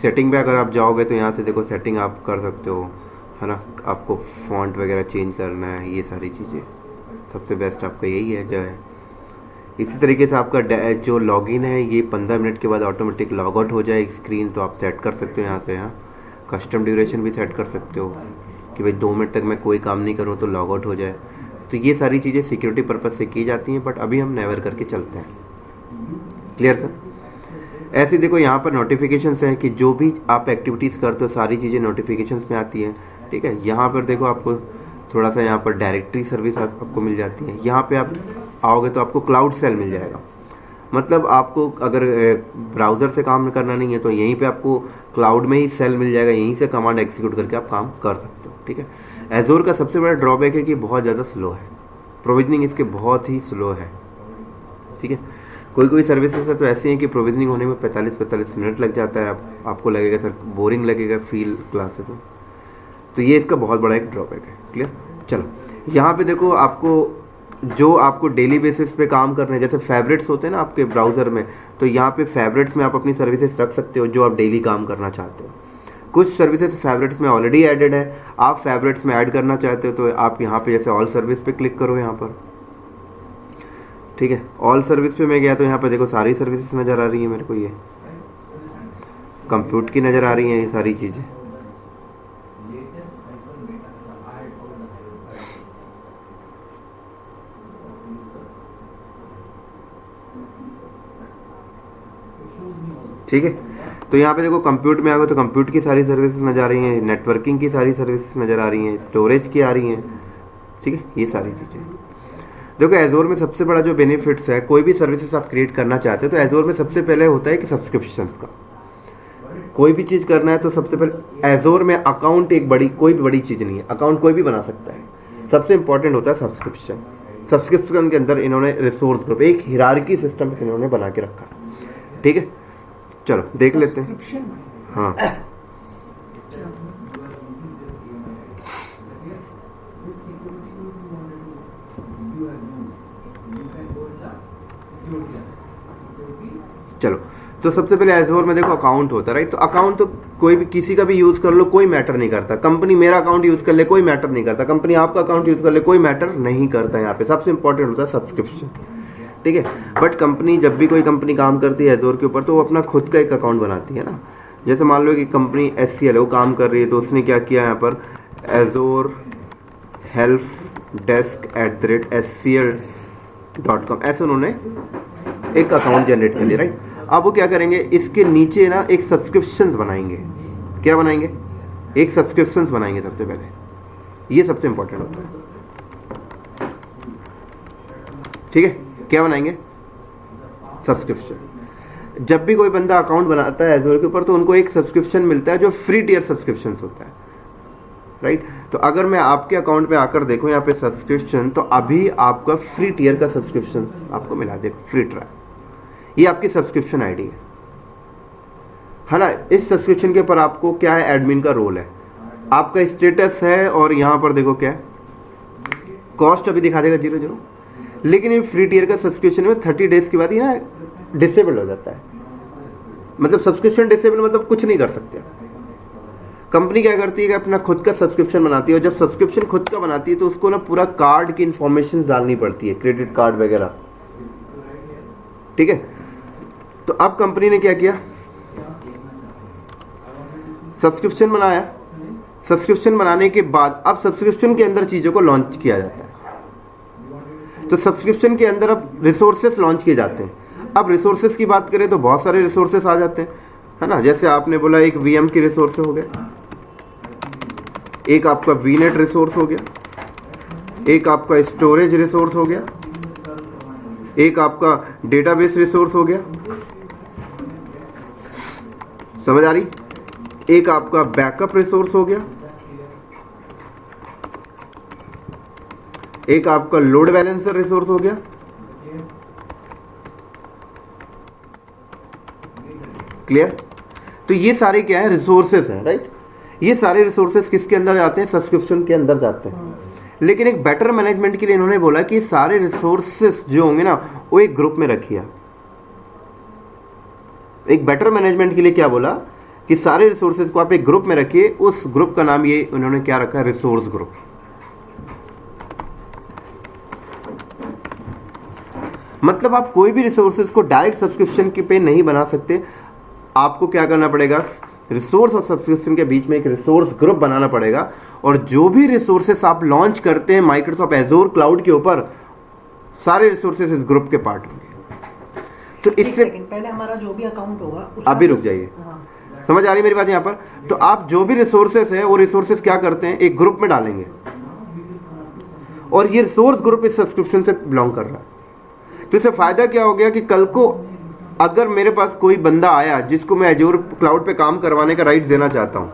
सेटिंग पे अगर आप जाओगे तो यहाँ से देखो सेटिंग आप कर सकते हो, है ना। आपको फॉन्ट वगैरह चेंज करना है, ये सारी चीज़ें सबसे बेस्ट आपका यही है जो है। इसी तरीके से आपका जो लॉगिन है ये 15 मिनट के बाद ऑटोमेटिक लॉग आउट हो जाए स्क्रीन, तो आप सेट कर सकते हो यहाँ से। हाँ, कस्टम ड्यूरेशन भी सेट कर सकते हो कि भाई 2 मिनट तक मैं कोई काम नहीं करूँ तो लॉग आउट हो जाए। तो ये सारी चीज़ें सिक्योरिटी पर्पज़ से की जाती हैं, बट अभी हम नेवर करके चलते हैं। Clear sir? ऐसे देखो यहाँ पर नोटिफिकेशंस हैं कि जो भी आप एक्टिविटीज़ करते हो सारी चीज़ें नोटिफिकेशंस में आती हैं, ठीक है। यहाँ पर देखो आपको थोड़ा सा यहाँ पर डायरेक्टरी सर्विस आपको मिल जाती है। यहाँ पे आप आओगे तो आपको क्लाउड सेल मिल जाएगा। मतलब आपको अगर ब्राउज़र से काम करना नहीं है तो यहीं पे आपको क्लाउड में ही सेल मिल जाएगा, यहीं से कमांड एग्जीक्यूट करके आप काम कर सकते हो, ठीक है। एजोर का सबसे बड़ा ड्रॉबैक है कि बहुत ज़्यादा स्लो है, प्रोविजनिंग इसके बहुत ही स्लो है, ठीक है। कोई सर्विसेज है तो ऐसी हैं कि प्रोविजनिंग होने में 45 मिनट लग जाता है। आपको लगेगा सर बोरिंग लगेगा फील क्लास है तो ये इसका बहुत बड़ा एक ड्रॉबैक है। क्लियर? चलो यहाँ पे देखो आपको डेली बेसिस पे काम करना है, जैसे फेवरेट्स होते हैं ना आपके ब्राउज़र में, तो यहाँ पे फेवरेट्स में आप अपनी सर्विसेज रख सकते हो जो आप डेली काम करना चाहते हो। कुछ सर्विसेज फेवरेट्स में ऑलरेडी एडेड है, आप फेवरेट्स में ऐड करना चाहते हो तो आप यहाँ पे जैसे ऑल सर्विस पे क्लिक करो यहाँ पर, ठीक है। ऑल सर्विस पे मैं गया तो यहाँ पे देखो सारी सर्विसेज नज़र आ रही है मेरे को, ये कंप्यूट की नज़र आ रही हैं ये सारी चीज़ें। ठीक है, तो यहाँ पे देखो कंप्यूट में आ गए तो कंप्यूट की सारी सर्विसेज नज़र आ रही हैं, नेटवर्किंग की सारी सर्विसेज नज़र आ रही हैं, स्टोरेज की आ रही हैं, ठीक है। ये सारी चीज़ें देखो एजोर में सबसे बड़ा जो बेनिफिट्स है, कोई भी सर्विसेज आप क्रिएट करना चाहते हो तो एजोर में सबसे पहले होता है कि सब्सक्रिप्शंस का कोई भी चीज़ करना है तो सबसे पहले एजोर में अकाउंट कोई भी बड़ी चीज़ नहीं है, अकाउंट कोई भी बना सकता है। सबसे इंपॉर्टेंट होता है सब्सक्रिप्शन, सब्सक्रिप्शन के अंदर इन्होंने रिसोर्स ग्रुप, एक हिरार्की सिस्टम इन्होंने बना के रखा। ठीक है, चलो देख लेते हैं।
Subscription।
हाँ, चलो तो सबसे पहले एज़ोर में देखो अकाउंट होता है, राइट। तो अकाउंट तो कोई भी किसी का भी यूज़ कर लो, कोई मैटर नहीं करता। कंपनी मेरा अकाउंट यूज़ कर ले, कोई मैटर नहीं करता। कंपनी आपका अकाउंट यूज़ कर ले, कोई मैटर नहीं करता। यहाँ पे सबसे इंपॉर्टेंट होता है सब्सक्रिप्शन, ठीक है। बट कंपनी जब भी कोई कंपनी काम करती है एज़ोर के ऊपर, तो वो अपना खुद का एक अकाउंट बनाती है ना। जैसे मान लो कि कंपनी SCL वो काम कर रही है, तो उसने क्या किया यहाँ पर एज़ोर हेल्प डेस्क @scl.com ऐसे उन्होंने एक अकाउंट जनरेट कर लिया, राइट। अब वो क्या करेंगे, इसके नीचे ना एक सब्सक्रिप्शन बनाएंगे। क्या बनाएंगे? एक सब्सक्रिप्शन बनाएंगे सबसे पहले। ये सबसे इंपॉर्टेंट होता है, ठीक है। क्या बनाएंगे? सब्सक्रिप्शन। जब भी कोई बंदा अकाउंट बनाता है एज़ोर के ऊपर, तो उनको एक सब्सक्रिप्शन मिलता है जो फ्री टियर सब्सक्रिप्शन होता है, राइट। तो अगर मैं आपके अकाउंट पे आकर देखूं यहाँ पे सब्सक्रिप्शन, तो अभी आपका फ्री टियर का सब्सक्रिप्शन आपको मिला, देखो फ्री ट्रायल। ये आपकी सब्सक्रिप्शन आईडी है ना। इस सब्सक्रिप्शन के ऊपर आपको क्या है, एडमिन का रोल है, आपका स्टेटस है, और यहाँ पर देखो क्या है, कॉस्ट अभी दिखा देगा 0 लेकिन ये फ्री टियर का सब्सक्रिप्शन में 30 डेज के बाद ही ना डिसेबल हो जाता है। मतलब सब्सक्रिप्शन डिसेबल मतलब कुछ नहीं कर सकते। कंपनी क्या करती है कि अपना खुद का सब्सक्रिप्शन बनाती है, और जब सब्सक्रिप्शन खुद का बनाती है तो उसको ना पूरा कार्ड की इंफॉर्मेशन डालनी पड़ती है, क्रेडिट कार्ड वगैरह, ठीक है। तो अब कंपनी ने क्या किया, सब्सक्रिप्शन बनाया। सब्सक्रिप्शन बनाने के बाद अब सब्सक्रिप्शन के अंदर चीज़ों को लॉन्च किया जाता है। तो सब्सक्रिप्शन के अंदर अब रिसोर्सेस लॉन्च किए जाते हैं। अब रिसोर्सेस की बात करें तो बहुत सारे रिसोर्सेस आ जाते हैं, है ना। जैसे आपने बोला एक VM की रिसोर्स हो गया, एक आपका VNet रिसोर्स हो गया, एक आपका स्टोरेज रिसोर्स हो गया, एक आपका डेटाबेस रिसोर्स हो गया, समझ आ रही, एक आपका बैकअप रिसोर्स हो गया, एक आपका लोड बैलेंसर रिसोर्स हो गया, क्लियर। तो ये सारे क्या है, रिसोर्सेस हैं, राइट। ये सारे रिसोर्सेस किसके अंदर जाते हैं, सब्सक्रिप्शन के अंदर जाते हैं। लेकिन एक बेटर मैनेजमेंट के लिए इन्होंने बोला कि सारे रिसोर्सेस जो होंगे ना, वो एक ग्रुप में रखिए। एक बेटर मैनेजमेंट के लिए क्या बोला कि सारे रिसोर्सेज को आप एक ग्रुप में रखिए। उस ग्रुप का नाम ये उन्होंने क्या रखा है, रिसोर्स ग्रुप। मतलब आप कोई भी रिसोर्सेज को डायरेक्ट सब्सक्रिप्शन के पे नहीं बना सकते। आपको क्या करना पड़ेगा, रिसोर्स और सब्सक्रिप्शन के बीच में एक रिसोर्स ग्रुप बनाना पड़ेगा। और जो भी रिसोर्सेस आप लॉन्च करते हैं माइक्रोसॉफ्ट एज़ोर क्लाउड के ऊपर, सारे रिसोर्सेस इस ग्रुप के पार्ट होंगे। तो इससे
पहले हमारा जो भी अकाउंट होगा,
अभी रुक जाइए, समझ आ रही मेरी बात यहाँ पर। तो आप जो भी रिसोर्सेस है वो रिसोर्सेस क्या करते हैं, एक ग्रुप में डालेंगे, और ये रिसोर्स ग्रुप इस सब्सक्रिप्शन से बिलोंग कर रहा है। तो इससे फायदा क्या हो गया कि कल को अगर मेरे पास कोई बंदा आया जिसको मैं एज़ोर क्लाउड पे काम करवाने का राइट देना चाहता हूँ,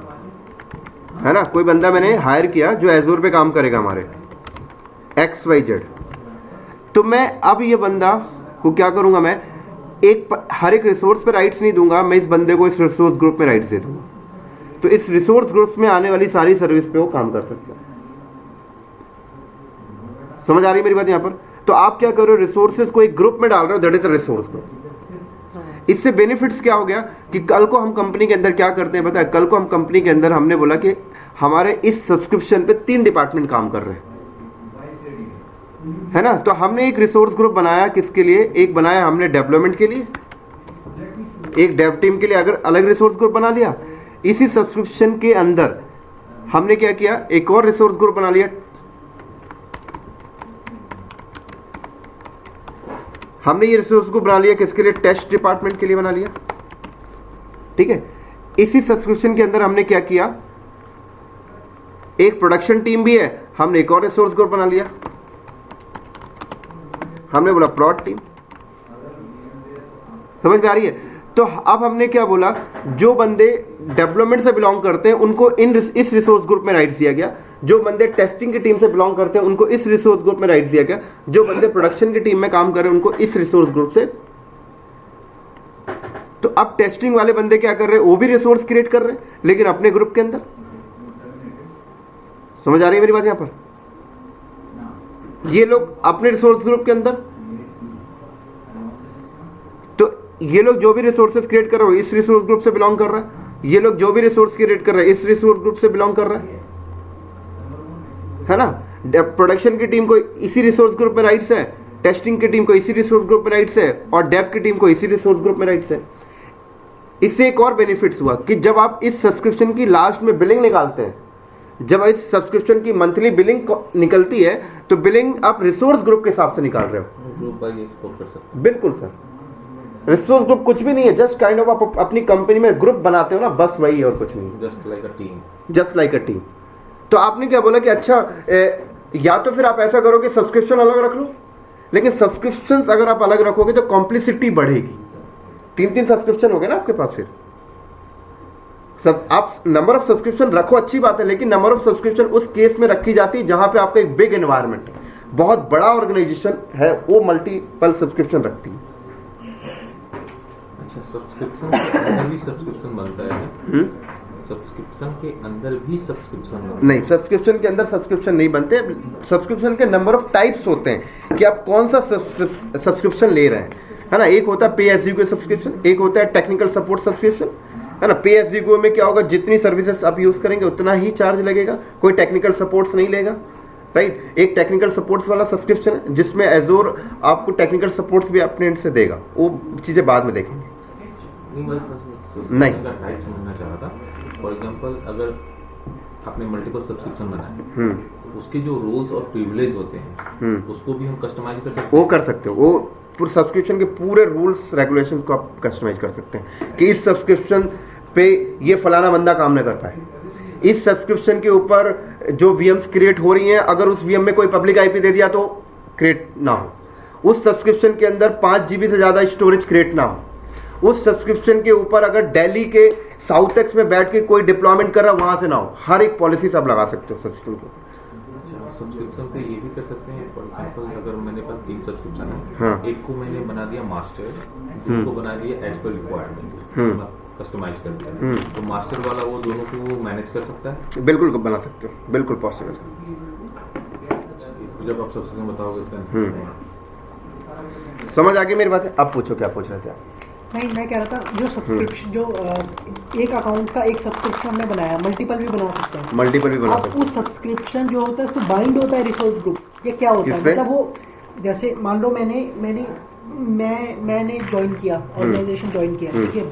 है ना, कोई बंदा मैंने हायर किया जो एज़ोर पे काम करेगा हमारे XYZ, तो मैं अब ये बंदा को क्या करूँगा, मैं हर एक रिसोर्स पे राइट्स नहीं दूंगा, मैं इस बंदे को इस रिसोर्स ग्रुप में राइट्स दे दूंगा। तो इस रिसोर्स ग्रुप में आने वाली सारी सर्विस पे वो काम कर सकता है। समझ आ रही मेरी बात यहाँ पर। तो आप क्या कर रहे हो, रिसोर्सेज को एक ग्रुप में डाल रहे हो, that is a resource group. इससे बेनिफिट्स क्या हो गया कि कल को हम कंपनी के अंदर क्या करते हैं पता है, कल को हम कंपनी के अंदर हमने बोला कि हमारे इस सब्सक्रिप्शन पे 3 डिपार्टमेंट काम कर रहे हैं, है ना। तो हमने एक रिसोर्स ग्रुप बनाया, किसके लिए, एक बनाया हमने डेवलपमेंट के लिए, एक डेव टीम के लिए अगर अलग रिसोर्स ग्रुप बना लिया। इसी सब्सक्रिप्शन के अंदर हमने क्या किया, एक और रिसोर्स ग्रुप बना लिया। हमने ये रिसोर्स ग्रुप बना लिया किसके लिए, टेस्ट डिपार्टमेंट के लिए बना लिया, ठीक है। इसी सब्सक्रिप्शन के अंदर हमने क्या किया, एक प्रोडक्शन टीम भी है, हमने एक और रिसोर्स ग्रुप बना लिया, हमने बोला प्रोड टीम। समझ में आ रही है। तो अब हमने क्या बोला, जो बंदे डेवलपमेंट से बिलोंग करते हैं उनको इस रिसोर्स ग्रुप में राइट्स दिया गया, जो बंदे टेस्टिंग की टीम से बिलोंग करते हैं उनको इस रिसोर्स ग्रुप में राइट दिया गया, जो बंदे प्रोडक्शन की टीम में काम कर रहे हैं उनको इस रिसोर्स ग्रुप से। तो अब टेस्टिंग वाले बंदे क्या कर रहे हैं, वो भी रिसोर्स क्रिएट कर रहे हैं लेकिन अपने ग्रुप के अंदर। समझ आ रही है मेरी बात यहां पर? ये लोग अपने रिसोर्स ग्रुप के अंदर, तो ये लोग जो भी रिसोर्सेज क्रिएट कर रहे हो इस रिसोर्स ग्रुप से बिलोंग कर रहा है, ये लोग जो भी रिसोर्स क्रिएट कर रहे हैं इस रिसोर्स ग्रुप से बिलोंग कर रहा है ना। प्रोडक्शन की टीम को इसी रिसोर्स ग्रुप में राइट्स है, टेस्टिंग की टीम को इसी रिसोर्स ग्रुप में राइट्स है, और डेव की टीम को इसी रिसोर्स ग्रुप में राइट्स है। इससे एक और बेनिफिट्स हुआ कि जब आप इस सब्सक्रिप्शन की लास्ट में बिलिंग निकालते हैं, जब इस सब्सक्रिप्शन की मंथली बिलिंग निकलती है तो बिलिंग आप रिसोर्स ग्रुप के हिसाब से निकाल रहे हो।
ग्रुप बाय एक्सपोर्ट कर सकते
बिल्कुल सर, रिसोर्स ग्रुप कुछ भी नहीं है, जस्ट काइंड ऑफ आप अपनी कंपनी में ग्रुप बनाते हो ना, बस वही है और कुछ नहीं।
Just like a team,
just like a team. तो आपने क्या बोला कि अच्छा या तो फिर आप ऐसा करो कि सब्सक्रिप्शन अलग रख लो, लेकिन सब्सक्रिप्शंस अगर आप अलग रखोगे तो कॉम्प्लिसिटी बढ़ेगी। 3 सब्सक्रिप्शन हो गए ना आपके पास, फिर सब आप नंबर ऑफ सब्सक्रिप्शन रखो अच्छी बात है, लेकिन नंबर ऑफ सब्सक्रिप्शन उस केस में रखी जाती है जहां पे आपका एक बिग एनवायरनमेंट है, बहुत बड़ा ऑर्गेनाइजेशन है, वो मल्टीपल सब्सक्रिप्शन रखती है।
अच्छा, सब्सक्रिप्शन के अंदर भी सब्सक्रिप्शन बनता है? सब्सक्रिप्शन के अंदर भी सब्सक्रिप्शन
नहीं, सब्सक्रिप्शन के अंदर सब्सक्रिप्शन नहीं बनते। सब्सक्रिप्शन के नंबर ऑफ टाइप्स होते हैं कि आप कौन सा सब्सक्रिप्शन ले रहे हैं, है ना। एक होता है पे एज यू गो सब्सक्रिप्शन, एक होता है टेक्निकल सपोर्ट सब्सक्रिप्शन, है ना। पे एज यू गो में क्या होगा, जितनी सर्विसेज आप यूज करेंगे उतना ही चार्ज लगेगा, कोई टेक्निकल सपोर्ट्स नहीं लेगा, राइट। एक टेक्निकल सपोर्ट्स वाला सब्सक्रिप्शन है जिसमें एजोर आपको टेक्निकल सपोर्ट्स भी अपने एंड से देगा, वो चीजें बाद में देखेंगे। नहीं,
टाइप समझना चाह रहा था। फॉर एग्जांपल, अगर आपने मल्टीपल सब्सक्रिप्शन बनाए तो उसके जो रूल्स और प्रिविलेज होते हैं उसको भी हम कस्टमाइज कर सकते हैं।
वो कर सकते हो, वो पूरे सब्सक्रिप्शन के पूरे रूल्स रेगुलेशन को आप कस्टमाइज कर सकते हैं कि इस सब्सक्रिप्शन पे ये फलाना बंदा काम न कर पाए, इस सब्सक्रिप्शन के ऊपर जो वीएम्स क्रिएट हो रही हैं अगर उस वीएम में कोई पब्लिक आईपी दे दिया तो क्रिएट ना हो, उस सब्सक्रिप्शन के अंदर 5 GB से ज़्यादा स्टोरेज क्रिएट ना हो, उस सब्सक्रिप्शन के ऊपर अगर दिल्ली के साउथ एक्स में बैठ के कोई डिप्लॉयमेंट कर रहा है वहां से ना हो। हर एक पॉलिसी आप लगा सकते हो सब्सक्रिप्शन के ऊपर।
अच्छा, सब्सक्रिप्शन पे ये भी कर सकते हैं। फॉर एग्जांपल, अगर मेरे पास 3 सब्सक्रिप्शन है,
हाँ।
एक को मैंने बना दिया मास्टर, दूसरे को बना दिया एज पर रिक्वायरमेंट, कस्टमाइज कर दिया, तो मास्टर वाला वो दोनों को मैनेज कर सकता है?
बिल्कुल बना सकते हो, बिल्कुल पॉसिबल है।
तो जब आप सब्सक्रिप्शन बताओगे तो
समझ आ गई मेरी बात है। अब पूछो क्या पूछ रहे थे आप?
नहीं, मैं कह रहा था जो सब्सक्रिप्शन जो एक अकाउंट का एक सब्सक्रिप्शन हमने बनाया, मल्टीपल भी बना सकते हैं।
मल्टीपल भी बना
अब
सकते हैं।
उस सब्सक्रिप्शन जो होता है उसको बाइंड होता है रिसोर्स ग्रुप, ये क्या होता है?
किसपे?
मतलब वो जैसे मान लो मैंने ज्वाइन किया, ऑर्गेनाइजेशन ज्वाइन किया, ठीक है,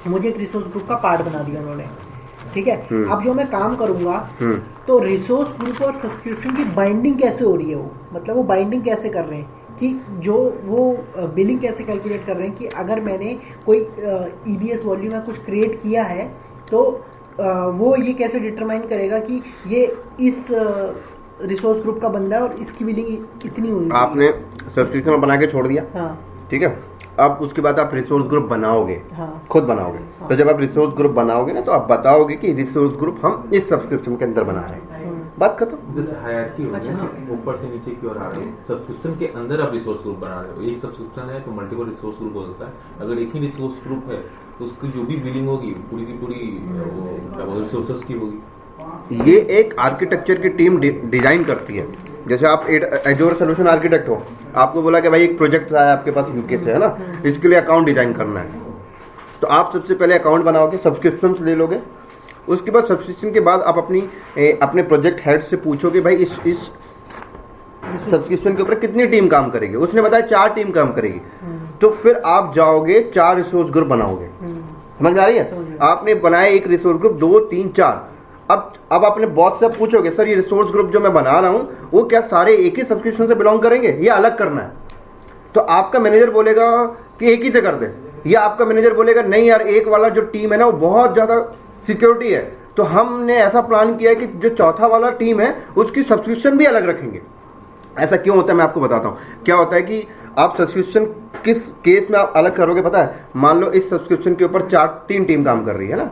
मुझे एक रिसोर्स ग्रुप का पार्ट बना दिया उन्होंने, ठीक है। अब जो मैं काम करूंगा तो रिसोर्स ग्रुप और सब्सक्रिप्शन की बाइंडिंग कैसे हो रही है, वो मतलब वो बाइंडिंग कैसे कर रहे हैं कि जो वो बिलिंग कैसे कैलकुलेट कर रहे हैं कि अगर मैंने कोई EBS वॉल्यूम में कुछ क्रिएट किया है तो वो ये कैसे डिटरमाइन करेगा कि ये इस रिसोर्स ग्रुप का बंदा है और इसकी बिलिंग इतनी हुई।
आपने सब्सक्रिप्शन बना के छोड़ दिया,
हाँ,
ठीक है। अब उसके बाद आप रिसोर्स ग्रुप बनाओगे,
हाँ,
खुद बनाओगे, तो जब आप रिसोर्स ग्रुप बनाओगे ना तो आप बताओगे कि रिसोर्स ग्रुप हम इस सब्सक्रिप्शन के अंदर बना रहे हैं, बात खत्म।
जैसे हायरार्की होती
अच्छा,
है ना,
ठीक
ऊपर से नीचे की ओर आ रही है। सब्सक्रिप्शन के अंदर आप रिसोर्स ग्रुप बना रहे हो, एक सब्सक्रिप्शन है तो मल्टीपल रिसोर्स ग्रुप हो सकता है। अगर एक ही रिसोर्स ग्रुप है तो उसकी जो भी बिलिंग होगी पूरी की पूरी रिसोर्सेज की होगी।
ये एक आर्किटेक्चर की टीम डिजाइन करती है। जैसे आप एजोर सोल्यूशन आर्किटेक्ट हो, आपको बोला कि भाई एक प्रोजेक्ट आया आपके पास यूके से, है ना, इसके लिए अकाउंट डिजाइन करना है, तो आप सबसे पहले अकाउंट बनाओगे, सब्सक्रिप्शन ले लोगे, उसके बाद सब्सक्रिप्शन के बाद आप अपने प्रोजेक्ट हेड से पूछोगे भाई इस सब्सक्रिप्शन के ऊपर कितनी टीम काम करेगी। उसने बताया 4 टीम काम करेगी, तो फिर आप जाओगे 4 रिसोर्स ग्रुप बनाओगे। समझ में आ रही है? आपने बनाया एक रिसोर्स ग्रुप, 2, 3, 4। अब अपने बॉस से पूछोगे सर ये रिसोर्स ग्रुप जो मैं बना रहा हूँ वो क्या सारे एक ही सब्सक्रिप्शन से बिलोंग करेंगे या अलग करना है? तो आपका मैनेजर बोलेगा कि एक ही से कर दे, या आपका मैनेजर बोलेगा नहीं यार एक वाला जो टीम है ना वो बहुत ज़्यादा सिक्योरिटी है, तो हमने ऐसा प्लान किया है कि जो चौथा वाला टीम है उसकी सब्सक्रिप्शन भी अलग रखेंगे। ऐसा क्यों होता है मैं आपको बताता हूँ। क्या होता है कि आप सब्सक्रिप्शन किस केस में आप अलग करोगे पता है? मान लो इस सब्सक्रिप्शन के ऊपर 3 टीम काम कर रही है ना,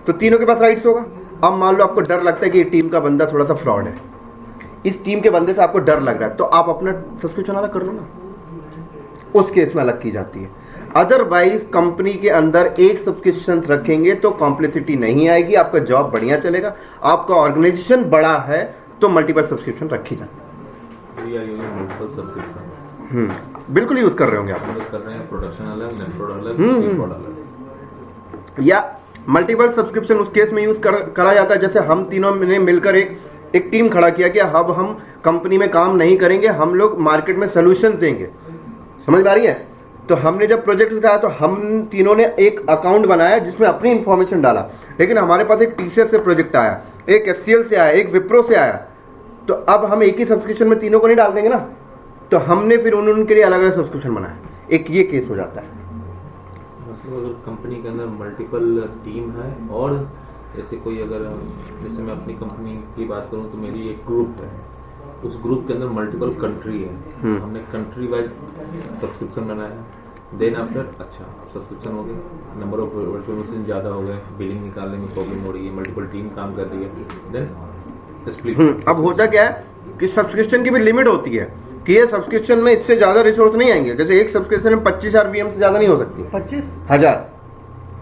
तो तीनों के पास राइट्स होगा, अब मान लो आपको डर लगता है कि ये टीम का बंदा थोड़ा सा फ्रॉड है, इस टीम के बंदे से आपको डर लग रहा है, तो आप अपना सब्सक्रिप्शन अलग कर लो ना, उस केस में अलग की जाती है। अदरवाइज कंपनी के अंदर एक सब्सक्रिप्शन रखेंगे तो कॉम्प्लेक्सिटी नहीं आएगी, आपका जॉब बढ़िया चलेगा, आपका ऑर्गेनाइजेशन बड़ा है तो मल्टीपल सब्सक्रिप्शन रखी जाती
मल्टीपल सब्सक्रिप्शन
है। बिल्कुल यूज कर रहे होंगे आप,
कर रहे हैं, प्रोडक्शन अलग, नेट प्रोड अलग, टीम प्रोड अलग,
या मल्टीपल सब्सक्रिप्शन उस केस में यूज करा जाता है जैसे हम तीनों ने मिलकर एक टीम खड़ा किया कि अब हम कंपनी में काम नहीं करेंगे, हम लोग मार्केट में सोल्यूशन देंगे। समझ में आ रही है? तो हमने जब प्रोजेक्ट उठाया तो हम तीनों ने एक अकाउंट बनाया जिसमें अपनी इंफॉर्मेशन डाला, लेकिन हमारे पास एक टीसीएस से प्रोजेक्ट आया, एक एचसीएल से आया, एक विप्रो से आया, तो अब हम एक ही सब्सक्रिप्शन में तीनों को नहीं डाल देंगे ना, तो हमने फिर उनके लिए अलग अलग सब्सक्रिप्शन बनाया। एक ये केस हो जाता है।
मतलब अगर कंपनी के अंदर मल्टीपल टीम है और जैसे कोई अगर जैसे मैं अपनी कंपनी की बात करूं तो मेरी एक ग्रुप है, उस ग्रुप के अंदर मल्टीपल कंट्री है, हमने कंट्री वाइज सब्सक्रिप्शन बनाया, देन आफ्टर अच्छा सब्सक्रिप्शन हो गया, नंबर ऑफ वर्चुअल मशीन ज़्यादा हो गए, बिलिंग निकालने में प्रॉब्लम हो रही है, मल्टीपल टीम काम कर रही है, देन स्प्लिट।
अब होता क्या है कि सब्सक्रिप्शन की भी लिमिट होती है कि ये सब्सक्रिप्शन में इससे ज़्यादा रिसोर्स नहीं आएंगे, जैसे एक सब्सक्रिप्शन में 25,000 VM से ज़्यादा नहीं हो सकती,
25,000,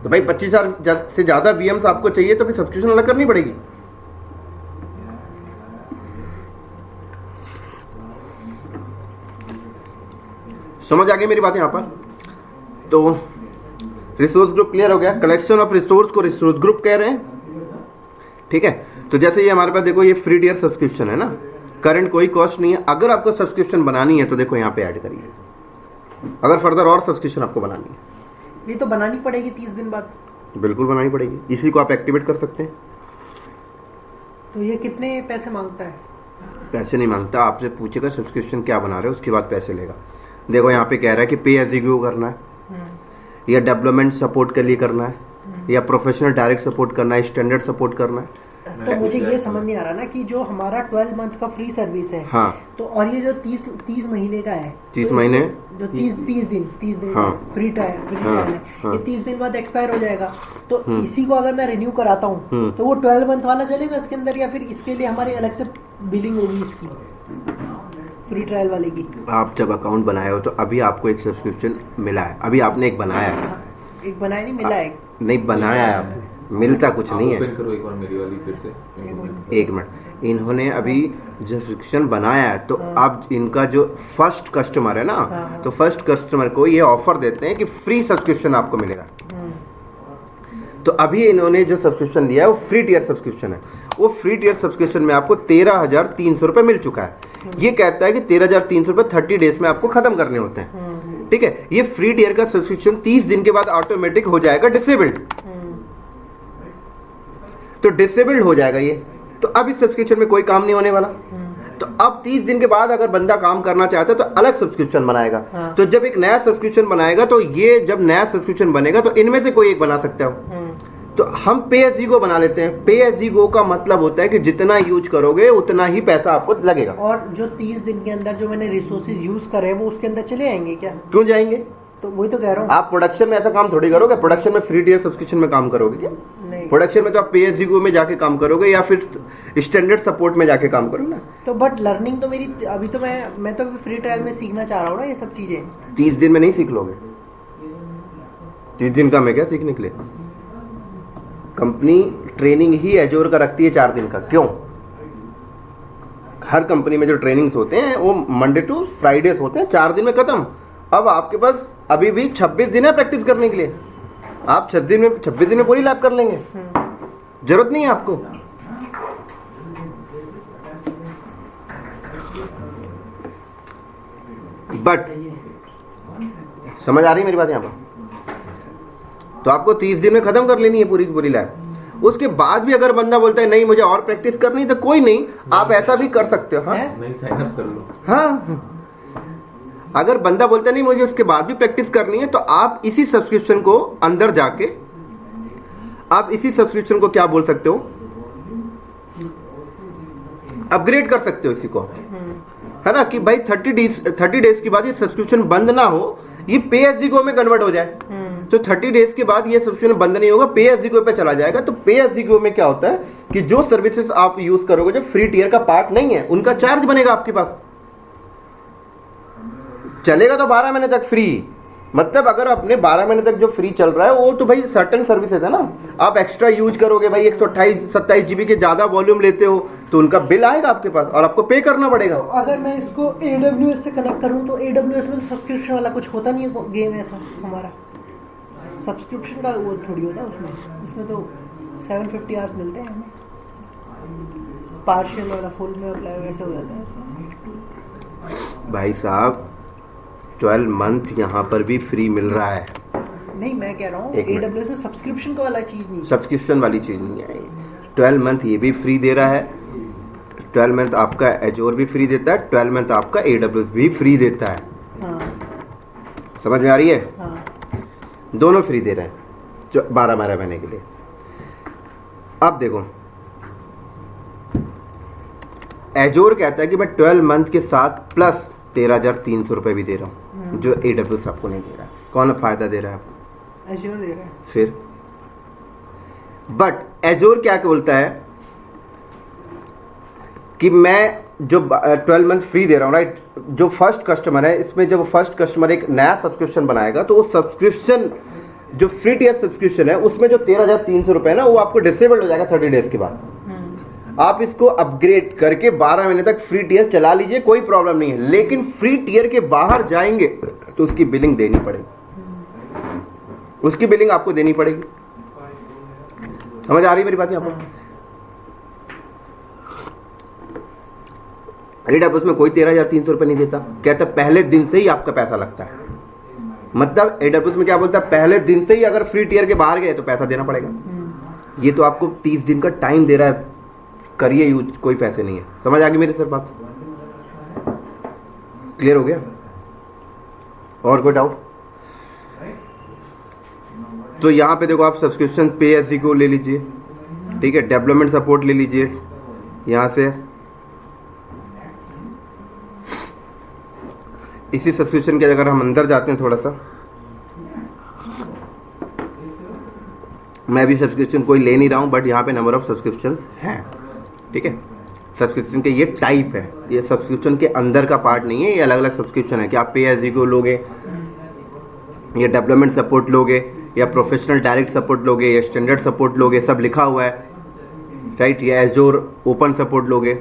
तो भाई 25,000 से ज़्यादा VMs आपको चाहिए तो फिर सब्सक्रिप्शन अलग करनी पड़ेगी। समझ आ गई मेरी बात यहाँ पर? तो रिसोर्स ग्रुप क्लियर हो गया। कलेक्शन ऑफ रिसोर्स को रिसोर्स ग्रुप कह रहे हैं, ठीक है। तो जैसे ये हमारे पास देखो ये फ्री टियर सब्सक्रिप्शन है ना, करंट कोई कॉस्ट नहीं है। अगर आपको सब्सक्रिप्शन बनानी है तो देखो यहाँ पे ऐड करिए, अगर फर्दर और सब्सक्रिप्शन आपको बनानी है
ये तो बनानी पड़ेगी 30 दिन बाद,
बिल्कुल बनानी पड़ेगी, इसी को आप एक्टिवेट कर सकते हैं।
तो ये कितने पैसे मांगता है?
पैसे नहीं मांगता, आपसे पूछेगा सब्सक्रिप्शन क्या बना रहे हो, उसके बाद पैसे लेगा। देखो यहाँ पे कह रहा है कि पे एज यू करना है, या डेवलपमेंट सपोर्ट के लिए करना है, या प्रोफेशनल डायरेक्ट सपोर्ट करना है, स्टैंडर्ड सपोर्ट करना है।
तो मुझे ये समझ नहीं आ रहा ना कि जो हमारा 12 मंथ का फ्री सर्विस है,
हाँ,
तो और ये जो 30 महीने का है,
30
तो
महीने
जो 30 दिन
हाँ,
फ्री ट्रायल
हाँ,
है,
हाँ,
ये 30 दिन बाद एक्सपायर हो जाएगा। तो इसी को अगर मैं रिन्यू कराता हूँ तो वो 12 मंथ वाला चलेगा इसके अंदर, या फिर इसके लिए हमारी अलग से बिलिंग होगी इसकी फ्री ट्रायल वाले की?
आप जब अकाउंट बनाए हो तो अभी आपको एक सब्सक्रिप्शन मिला है, अभी आपने एक बनाया है,
एक बनाया नहीं मिला है,
नहीं बनाया है आप, मिलता कुछ नहीं है।
ओपन करो एक बार मेरी वाली फिर से,
एक मिनट, इन्होंने अभी सब्सक्रिप्शन बनाया है तो अब इनका जो फर्स्ट कस्टमर है ना, तो फर्स्ट कस्टमर को ये ऑफर देते हैं कि फ्री सब्सक्रिप्शन आपको मिलेगा। तो अभी इन्होंने जो सब्सक्रिप्शन लिया है वो फ्री टियर सब्सक्रिप्शन है, वो फ्री टियर सब्सक्रिप्शन में आपको 13,300 रुपये मिल चुका है। ये कहता है कि 13,300 रुपये 30 डेज में आपको खत्म करने होते हैं, ठीक है। ये फ्री टियर का सब्सक्रिप्शन 30 दिन के बाद ऑटोमेटिक हो जाएगा डिसेबल्ड, तो डिसेबल्ड हो जाएगा ये, तो अब इस सब्सक्रिप्शन में कोई काम नहीं होने वाला। तो अब 30 दिन के बाद अगर बंदा काम करना चाहता है तो अलग सब्सक्रिप्शन बनाएगा। तो जब एक नया सब्सक्रिप्शन बनाएगा तो ये जब नया सब्सक्रिप्शन बनेगा तो इनमें से कोई एक बना सकता हो। तो हम पे एज यू गो बना लेते हैं। पे एज यू गो का मतलब होता है कि जितना यूज करोगे उतना ही पैसा आपको लगेगा।
और जो 30 दिन के अंदर जो मैंने रिसोर्सेज यूज करे वो उसके अंदर चले आएंगे क्या?
क्यों जाएंगे?
तो वही तो कह रहा हूँ।
आप प्रोडक्शन में ऐसा काम थोड़ी करोगे, प्रोडक्शन में फ्री टियर सब्सक्रिप्शन में काम करोगे क्या?
नहीं,
प्रोडक्शन में तो आप पे एज यू गो में जाके काम करोगे या फिर स्टैंडर्ड सपोर्ट में जाके काम करोगे ना।
तो बट लर्निंग तो मेरी अभी तो मैं तो फ्री ट्रायल में सीखना चाह रहा हूँ ना ये सब चीजें।
30 दिन में नहीं सीख लोगे, 30 दिन का मैं क्या सीखने के लिए। कंपनी ट्रेनिंग ही एजोर का रखती है 4 दिन का। क्यों? हर कंपनी में जो ट्रेनिंग्स होते हैं वो मंडे टू फ्राइडेज होते हैं, 4 दिन में खत्म। अब आपके पास अभी भी 26 दिन है प्रैक्टिस करने के लिए, आप 26 दिन में पूरी लैब कर लेंगे, जरूरत नहीं है आपको। बट समझ आ रही मेरी बात यहाँ पर? तो आपको 30 दिन में खत्म कर लेनी है पूरी की पूरी लैब। उसके बाद भी अगर बंदा बोलता है नहीं मुझे और प्रैक्टिस करनी है तो कोई नहीं, आप ऐसा भी कर सकते हो। हाँ,
नहीं साइन अप कर लो।
हाँ, अगर बंदा बोलता नहीं मुझे उसके बाद भी प्रैक्टिस करनी है तो आप इसी सब्सक्रिप्शन को अंदर जाके आप इसी सब्सक्रिप्शन को क्या बोल सकते हो, अपग्रेड कर सकते हो इसी को, है ना, कि भाई 30 डेज के बाद ये सब्सक्रिप्शन बंद ना हो, ये पे एज यू गो में कन्वर्ट हो जाए। तो 30 डेज के बाद ये सब्सक्रिप्शन बंद नहीं होगा, पे एज यू गो पे चला जाएगा। तो पे एज यू गो में क्या होता है कि जो सर्विसेज आप यूज करोगे जो फ्री टियर का पार्ट नहीं है उनका चार्ज बनेगा आपके पास। चलेगा तो 12 महीने तक फ्री, मतलब अगर अपने 12 महीने तक जो फ्री चल रहा है वो तो भाई सर्टेन सर्विसेज है ना। आप एक्स्ट्रा यूज करोगे भाई 128-27 GB के ज्यादा वॉल्यूम लेते हो तो उनका बिल आएगा आपके पास और आपको पे करना पड़ेगा।
तो अगर मैं इसको AWS से कनेक्ट करूं तो AWS में सब्सक्रिप्शन वाला कुछ होता नहीं है गेम ऐसा, हमारा सब्सक्रिप्शन का वो थोड़ी होता है उसमें तो 750 आवर्स मिलते हैं हमें, पार्शियल वाला फुल में अप्लाई वैसे हो जाता है।
भाई साहब 12 मंथ यहाँ पर भी फ्री मिल रहा है।
नहीं मैं कह रहा हूँ
एक मिनट।
AWS में सब्सक्रिप्शन का वाला चीज नहीं है।
सब्सक्रिप्शन वाली चीज़ नहीं है। 12 मंथ ये भी फ्री दे रहा है, 12 मंथ आपका एजोर भी फ्री देता है, 12 मंथ आपका AWS भी फ्री देता है।
हाँ
समझ में आ रही है?
हाँ
दोनों फ्री दे रहे हैं जो 12 महीने के लिए। अब देखो एजोर कहता है कि मैं 12 मंथ के साथ प्लस 13,300 रुपये भी दे रहा हूँ, जो AWS आपको नहीं दे रहा। कौन फायदा दे रहा है आपको?
एज्योर दे रहा है।
फिर बट एजोर क्या बोलता है कि मैं जो 12 मंथ फ्री दे रहा हूँ राइट, जो फर्स्ट कस्टमर है इसमें जब फर्स्ट कस्टमर एक नया सब्सक्रिप्शन बनाएगा तो वो सब्सक्रिप्शन जो फ्री टियर सब्सक्रिप्शन है उसमें जो 13,300 रुपये है ना वो आपको डिसेबल्ड हो जाएगा 30 डेज के बाद। आप इसको अपग्रेड करके 12 महीने तक फ्री टियर चला लीजिए, कोई प्रॉब्लम नहीं है। लेकिन फ्री टियर के बाहर जाएंगे तो उसकी बिलिंग देनी पड़ेगी, उसकी बिलिंग आपको देनी पड़ेगी। समझ आ रही मेरी बात? यहाँ पर AWS में कोई 13,300 रुपये नहीं देता, कहता पहले दिन से ही आपका पैसा लगता है। मतलब AWS में क्या बोलता है, पहले दिन से ही अगर फ्री टियर के बाहर गए तो पैसा देना पड़ेगा। ये तो आपको 30 दिन का टाइम दे रहा है, करिए यूज, कोई पैसे नहीं है। समझ आ गई मेरी सर बात? क्लियर हो गया? और कोई डाउट? तो यहाँ पे देखो आप सब्सक्रिप्शन पे एज यू गो ले लीजिए, ठीक है, डेवलपमेंट सपोर्ट ले लीजिए यहाँ से। इसी सब्सक्रिप्शन के अगर हम अंदर जाते हैं थोड़ा सा, मैं भी सब्सक्रिप्शन कोई ले नहीं रहा हूँ बट यहाँ पे नंबर ऑफ सब्सक्रिप्शन हैं, ठीक है। सब्सक्रिप्शन के ये टाइप है, ये सब्सक्रिप्शन के अंदर का पार्ट नहीं है, ये अलग अलग सब्सक्रिप्शन है कि आप पे एज यू गो लोगे या डेवलपमेंट सपोर्ट लोगे या प्रोफेशनल डायरेक्ट सपोर्ट लोगे या स्टैंडर्ड सपोर्ट लोगे, सब लिखा हुआ है राइट, या एजोर ओपन सपोर्ट लोगे।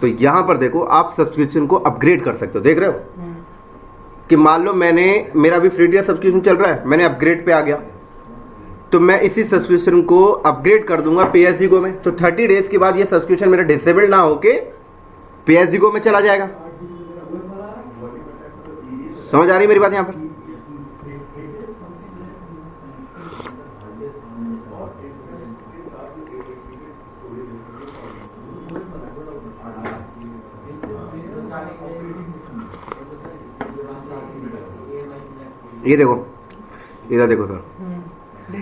तो यहाँ पर देखो आप सब्सक्रिप्शन को अपग्रेड कर सकते हो। देख रहे हो कि मान लो मेरा भी फ्री टियर सब्सक्रिप्शन चल रहा है, मैंने अपग्रेड पे आ गया तो मैं इसी सब्सक्रिप्शन को अपग्रेड कर दूंगा पे एज यू गो में। तो 30 डेज के बाद ये सब्सक्रिप्शन मेरा डिसेबल ना होके पे एज यू गो में चला जाएगा। समझ आ रही मेरी बात यहाँ पर? ये देखो, इधर देखो सर,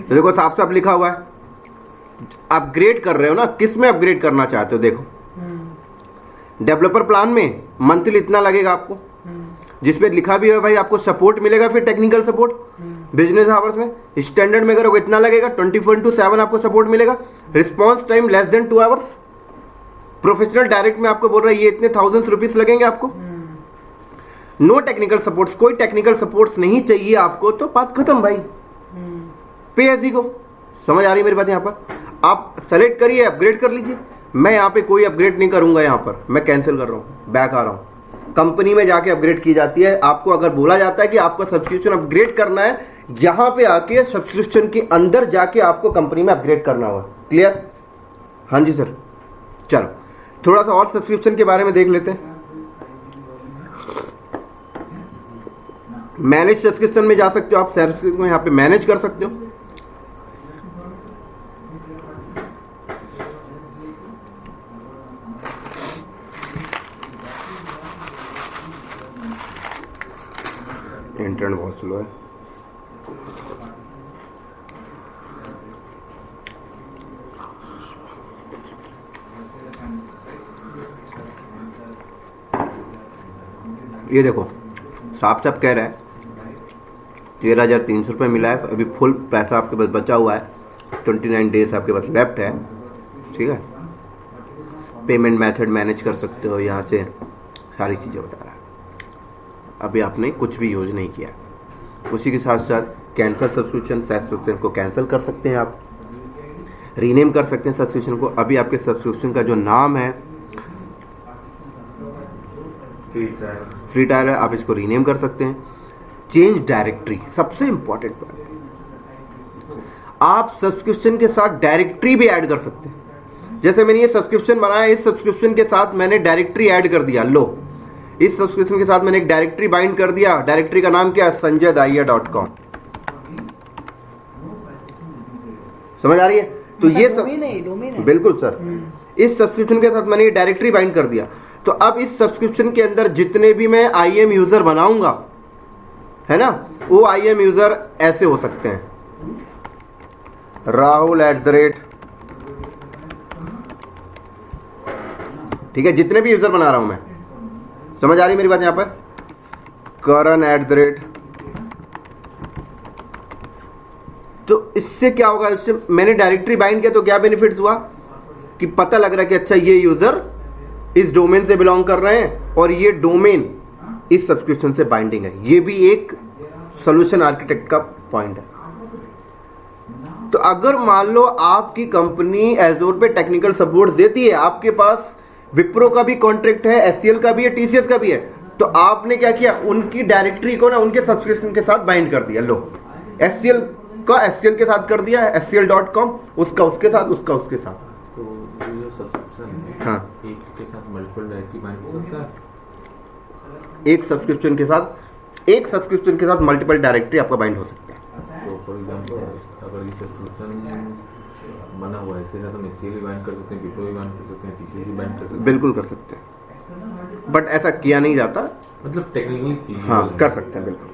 तो देखो साफ साफ लिखा हुआ है अपग्रेड कर रहे हो ना, किस में अपग्रेड करना चाहते हो? देखो डेवलपर प्लान में मंथली इतना लगेगा आपको, जिसपे लिखा भी है भाई आपको सपोर्ट मिलेगा, फिर टेक्निकल सपोर्ट बिजनेस आवर्स में। स्टैंडर्ड में करोगे इतना लगेगा, 24/7 आपको सपोर्ट मिलेगा, response time less than 2 hours. Professional direct में आपको बोल रहा है ये इतने थाउजेंड्स रुपीज लगेंगे आपको। नो टेक्निकल सपोर्ट्स, कोई टेक्निकल सपोर्ट्स नहीं चाहिए आपको, तो बात खत्म भाई, पे एज यू गो। समझ आ रही मेरी बात? यहाँ पर आप सेलेक्ट करिए, अपग्रेड कर लीजिए। मैं यहाँ पे कोई अपग्रेड नहीं करूंगा, यहाँ पर मैं कैंसिल कर रहा हूँ, बैक आ रहा हूँ। कंपनी में जाके अपग्रेड की जाती है। आपको अगर बोला जाता है कि आपका सब्सक्रिप्शन अपग्रेड करना है, यहाँ पे आके सब्सक्रिप्शन के अंदर जाके आपको कंपनी में अपग्रेड करना होगा। क्लियर? हाँ जी सर। चलो थोड़ा सा और सब्सक्रिप्शन के बारे में देख लेते हैं। मैनेज सब्सक्रिप्शन में जा सकते हो आप, सर्विस को यहाँ पे मैनेज कर सकते हो। इंटरनेट बहुत स्लो है। ये देखो साफ साफ कह रहा है 13,300 मिला है। अभी फुल पैसा आपके पास बचा हुआ है, 29 डेज आपके पास लेफ्ट है, ठीक है। पेमेंट मेथड मैनेज कर सकते हो यहाँ से, सारी चीज़ें बता रहा है। अभी आपने कुछ भी यूज नहीं किया। उसी के साथ साथ कैंसिल सब्सक्रिप्शन को कैंसिल कर सकते हैं आप, रीनेम कर सकते हैं सब्सक्रिप्शन को। अभी आपके सब्सक्रिप्शन का जो नाम है फ्री ट्रायल है, आप इसको रीनेम कर सकते हैं। चेंज डायरेक्टरी, सबसे इंपॉर्टेंट पॉइंट, आप सब्सक्रिप्शन के साथ डायरेक्टरी भी ऐड कर सकते हैं। जैसे मैंने ये सब्सक्रिप्शन बनाया, इस सब्सक्रिप्शन के साथ मैंने डायरेक्टरी ऐड कर दिया। लो, इस सब्सक्रिप्शन के साथ मैंने एक डायरेक्टरी बाइंड कर दिया। डायरेक्टरी का नाम क्या है? sanjaydahiya.com। समझ आ रही है? तो ये
डोमेन है।
बिल्कुल सर, इस सब्सक्रिप्शन के साथ मैंने ये डायरेक्टरी बाइंड कर दिया। तो अब इस सब्सक्रिप्शन के अंदर जितने भी मैं IM यूजर बनाऊंगा, है ना, वो IM यूजर ऐसे हो सकते हैं, Rahul @ ठीक है, जितने भी यूजर बना रहा हूं मैं, समझ आ रही मेरी बात? यहां पर Karan @ तो इससे क्या होगा? इससे मैंने डायरेक्टरी बाइंड किया तो क्या बेनिफिट्स हुआ कि पता लग रहा है कि अच्छा ये यूजर इस डोमेन से बिलोंग कर रहे हैं और ये डोमेन इस सब्सक्रिप्शन से बाइंडिंग है। ये भी एक सॉल्यूशन आर्किटेक्ट का पॉइंट है। तो अगर मान लो आपकी कंपनी एजोर पे टेक्निकल सपोर्ट देती है, आपके पास विप्रो का भी कॉन्ट्रैक्ट है, SCL का भी है, TCS का भी है, तो आपने क्या किया? उनकी डायरेक्टरी को ना उनके सब्सक्रिप्शन के साथ बाइंड कर दिया। लो, SCL का SCL के साथ कर दिया है, scl.com, उसका उसके साथ, उसका उसके साथ।
तो ये सब्सक्रिप्शन है,
हाँ,
एक के साथ मल्टीपल डायरेक्टरी बाइंड हो सकता है।
एक सब्सक्रिप्शन के साथ मल्टीपल डायरेक्टरी आपका बाइंड हो सकता है।
तो फॉर एग्जांपल अगर ये सब्सक्रिप्शन बना हुआ है, इसके साथ हम SCL भी बाइंड कर सकते हैं, विप्रो भी बाइंड कर सकते हैं, TCS भी बाइंड कर सकते हैं।
बिल्कुल कर सकते हैं, बट ऐसा किया नहीं जाता।
मतलब टेक्निकली फीजिबल
हाँ,
है।
कर सकते हैं बिल्कुल।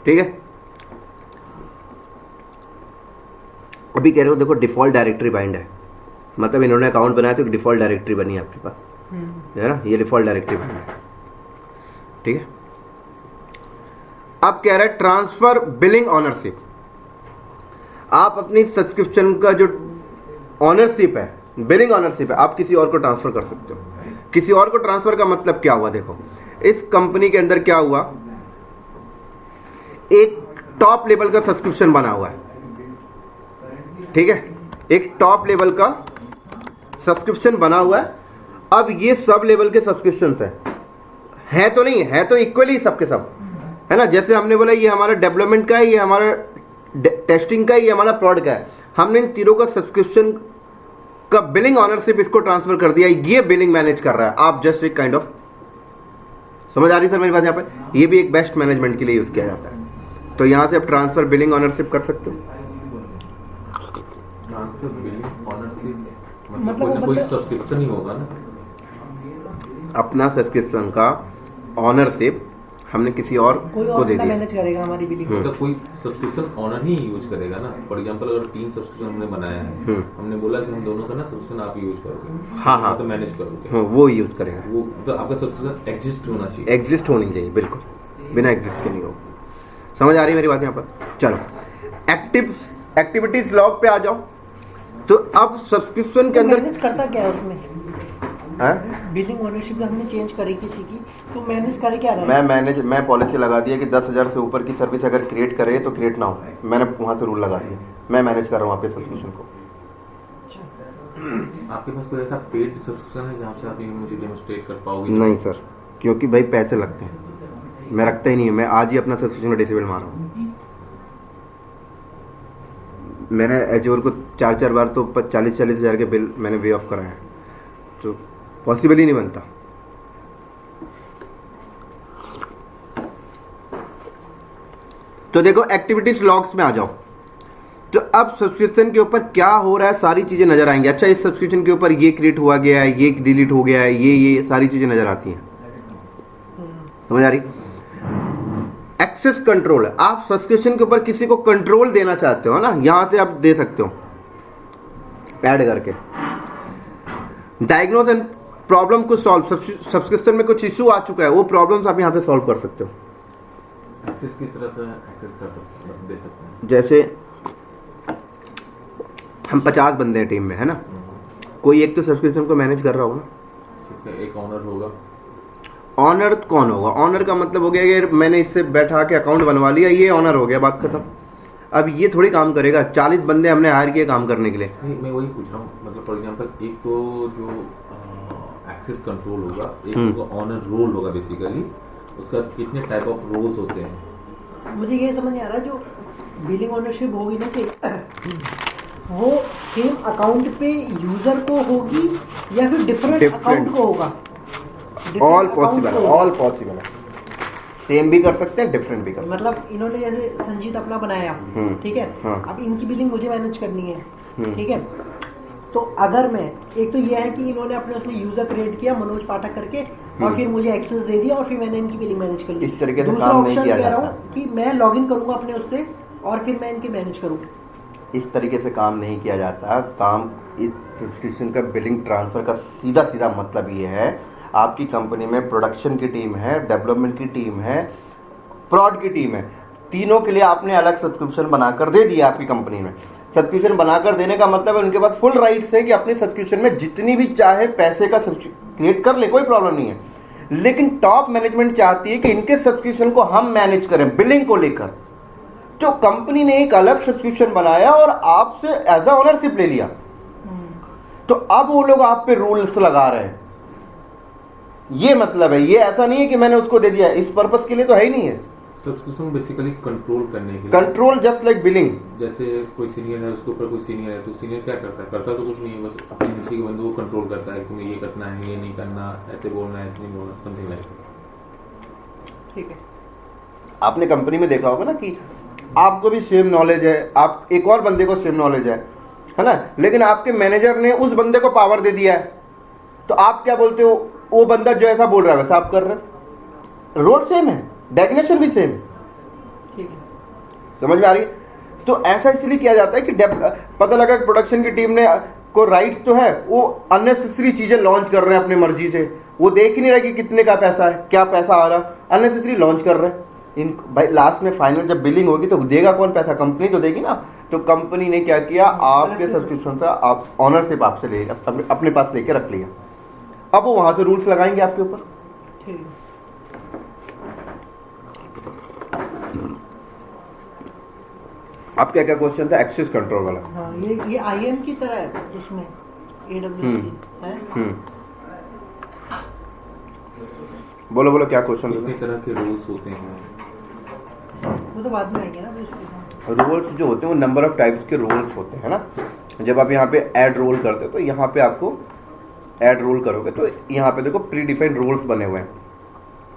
ठीक है, अभी कह रहे हो देखो डिफॉल्ट डायरेक्टरी बाइंड है, मतलब इन्होंने अकाउंट बनाया तो एक डिफॉल्ट डायरेक्टरी बनी है आपके पास, है ना, ये डिफॉल्ट डायरेक्टरी बाइंड है। ठीक है, अब कह रहा है ट्रांसफर बिलिंग ऑनरशिप। आप अपनी सब्सक्रिप्शन का जो ऑनरशिप है, बिलिंग ऑनरशिप है, आप किसी और को ट्रांसफर कर सकते हो। किसी और को ट्रांसफर का मतलब क्या हुआ? देखो, इस कंपनी के अंदर क्या हुआ, एक टॉप लेवल का सब्सक्रिप्शन बना हुआ है, ठीक है, एक टॉप लेवल का सब्सक्रिप्शन बना हुआ है। अब ये सब लेवल के सब्सक्रिप्शन है तो नहीं है, तो इक्वली सबके सब है ना। जैसे हमने बोला ये हमारा डेवलपमेंट का है, ये हमारा टेस्टिंग का है, ये हमारा प्रोडक्ट का है। हमने इन तीनों का सब्सक्रिप्शन का बिलिंग ऑनरशिप इसको ट्रांसफर कर दिया, ये बिलिंग मैनेज कर रहा है। आप जस्ट एक काइंड ऑफ, समझ आ रही सर मेरी बात? यहाँ पे ये भी एक बेस्ट मैनेजमेंट के लिए यूज किया जाता है। तो यहाँ से आप ट्रांसफर बिलिंग ऑनरशिप कर सकते हो।
ट्रांसफर बिलिंग ऑनरशिप
मतलब
कोई सब्सक्रिप्शन ही होगा ना,
अपना सब्सक्रिप्शन का ऑनरशिप हमने किसी और
कोई
को
और
दे
बंदा
दिया।
मैनेज करेगा हमारी बिलिंग।
मतलब कोई सब्सक्रिप्शन ऑनर ही यूज करेगा ना। फॉर एग्जांपल अगर 3 सब्सक्रिप्शन हमने बनाया है, हमने बोला कि हम दोनों का ना सब्सक्रिप्शन आप यूज करोगे,
हाँ हाँ,
तो मैनेज करोगे,
हाँ, वो यूज करेगा।
वो तो आपका सब्सक्रिप्शन एग्जिस्ट होना चाहिए।
एग्जिस्ट होनी चाहिए, बिल्कुल, बिना एग्जिस्ट के नहीं हो। समझ आ रही है मेरी बात? यहाँ पर चलो एक्टिविटीज लॉग पे आ जाओ। तो अब सब्सक्रिप्शन के अंदर
मैनेज करता क्या है उसमें? बिलिंग ओनरशिप हमने चेंज करी किसी की, तो मैनेज करे क्या रहा है?
मैं पॉलिसी लगा दिया कि 10,000 से ऊपर की सर्विस अगर क्रिएट करे तो क्रिएट ना हो। मैंने वहां से रूल लगा दिया, मैं मैनेज कर रहा हूँ आपके सब्सक्रिप्शन को।
आपके पास कोई ऐसा पेड सब्सक्रिप्शन है जहाँ से आप ये मुझे डेमोस्ट्रेट कर पाओगे?
नहीं सर, क्योंकि भाई पैसे लगते हैं, मैं रखता ही नहीं है। मैं आज ही अपना सब्सक्रिप्शन का डिसेबल मारा हूँ। मैंने एजोर को 4 बार तो 40 हज़ार के बिल मैंने वे ऑफ कराया है, तो पॉसिबल ही नहीं बनता। तो देखो एक्टिविटीज लॉग्स में आ जाओ। तो अब सब्सक्रिप्शन के ऊपर क्या हो रहा है सारी चीजें नजर आएंगी। अच्छा, इस सब्सक्रिप्शन के ऊपर ये क्रिएट हुआ गया है, ये डिलीट हो गया है, ये सारी चीजें नजर आती हैं। समझ आ रही? एक्सेस कंट्रोल है, आप सब्सक्रिप्शन के ऊपर किसी को कंट्रोल देना चाहते हो ना, यहां से आप दे सकते हो ऐड करके। डायग्नोज एंड प्रॉब्लम को सॉल्व, सब्सक्रिप्शन में कुछ इशू आ चुका है, वो प्रॉब्लम्स आप यहाँ पे सॉल्व कर सकते हो।
एक्सेस की तरह का एक्सेस कर सकते हैं, दे सकते हैं।
जैसे हम 50 बंदे हैं टीम में, है ना, कोई एक तो सब्सक्रिप्शन को मैनेज कर रहा होगा ना,
ठीक है, एक ऑनर होगा।
ऑनर कौन होगा? ऑनर का मतलब हो गया कि मैंने इससे बैठा के अकाउंट बनवा लिया, ये ऑनर हो गया, बात खत्म। अब ये थोड़ी काम करेगा, 40 बंदे हमने हायर किए काम करने के लिए।
नहीं, मैं वही पूछ रहा हूँ, मतलब फॉर एग्जांपल एक तो जो एक्सेस कंट्रोल होगा, एक होगा ऑनर रोल होगा बेसिकली, उसका कितने टाइप ऑफ रोल्स होते हैं।
मुझे ये समझ नहीं आ रहा, जो बिलिंग ओनरशिप होगी ना कि वो सेम अकाउंट पे यूजर को होगी या फिर डिफरेंट अकाउंट को होगा?
ऑल पॉसिबल है, सेम भी कर सकते हैं, डिफरेंट भी कर सकते हैं।
मतलब इन्होंने जैसे संजीत अपना बनाया, ठीक है, अब इनकी बिलिंग मुझे मैनेज करनी है, ठीक है, तो अगर मैं, एक तो ये है कि इन्होंने अपने उसमें यूजर क्रिएट किया मनोज पाठक करके और फिर मुझे एक्सेस दे दिया और फिर मैंने इनकी बिलिंग मैनेज कर ली।
इस तरीके से
दूसरा
काम नहीं
ऑप्शन
किया
कह रहा
जाता।
हूँ कि मैं लॉगिन करूंगा अपने उससे और फिर मैं इनकी मैनेज करूँ।
इस तरीके से काम नहीं किया जाता। काम इस सब्सक्रिप्शन का बिलिंग ट्रांसफ़र का सीधा सीधा मतलब ये है, आपकी कंपनी में प्रोडक्शन की टीम है, डेवलपमेंट की टीम है, प्रॉड की टीम है, तीनों के लिए आपने अलग सब्सक्रिप्शन बनाकर दे दिया। आपकी कंपनी में सब्सक्रिप्शन बनाकर देने का मतलब है उनके पास फुल राइट्स है कि अपनी सब्सक्रिप्शन में जितनी भी चाहे पैसे का क्रिएट कर ले, कोई प्रॉब्लम नहीं है। लेकिन टॉप मैनेजमेंट चाहती है कि इनके सब्सक्रिप्शन को हम मैनेज करें बिलिंग को लेकर। तो कंपनी ने एक अलग सब्सक्रिप्शन बनाया और आपसे एज अ ओनरशिप ले लिया, तो अब वो लोग आप पे रूल्स लगा रहे हैं। ये मतलब है, ये ऐसा नहीं है कि मैंने उसको दे दिया, इस पर्पस के लिए तो है ही नहीं है।
सब्सक्रिप्शन बेसिकली कंट्रोल करने के लिए,
कंट्रोल जस्ट लाइक बिलिंग।
जैसे कोई सीनियर है, उसके ऊपर कोई सीनियर है, तो सीनियर क्या करता है? करता तो कुछ नहीं है, बस अपने नीचे के बंदे को कंट्रोल करता है, तुम्हें ये करना है, ये नहीं करना, ऐसे बोलना है, ऐसे नहीं बोलना, समथिंग लाइक।
ठीक है,
आपने कंपनी में देखा होगा ना कि आपको भी सेम नॉलेज है, आप एक और बंदे को सेम नॉलेज है ना, लेकिन आपके मैनेजर ने उस बंदे को पावर दे दिया है, तो आप क्या बोलते हो? वो बंदा जो ऐसा बोल रहा है वैसा आप कर रहे हैं। रोल सेम है, डेफिनेशन भी सेम है,
ठीक है,
समझ में आ रही है? तो ऐसा इसलिए किया जाता है कि पता लगा कि प्रोडक्शन की टीम ने को राइट्स तो है, वो अननेसेसरी चीजें लॉन्च कर रहे हैं अपनी मर्जी से, वो देख ही नहीं रहे कि कितने का पैसा है, क्या पैसा आ रहा, अननेसेसरी लॉन्च कर रहे हैं। इन भाई लास्ट में फाइनल जब बिलिंग होगी तो देगा कौन पैसा? कंपनी तो देगी ना। तो कंपनी ने क्या किया, आपके सब्सक्रिप्शन था, आप ऑनरशिप आपसे लेगा, अपने पास लेके रख लिया। अब वो वहां से रूल्स लगाएंगे आपके ऊपर।
ठीक है।
आपका क्या क्वेश्चन था? एक्सेस कंट्रोल वाला।
हाँ, ये आईएम की तरह है उसमें, AWS है।
बोलो बोलो क्या क्वेश्चन
कितने तरह के रूल्स होते हैं?
वो तो बाद में आएंगे ना अभी उसके साथ।
रोल्स जो होते हैं वो नंबर ऑफ टाइप्स के रोल्स होते हैं ना। जब आप यहाँ पे ऐड रोल करते हो तो यहाँ पे आपको ऐड रोल करोगे तो यहाँ पे देखो प्री डिफाइंड रोल्स बने हुए हैं,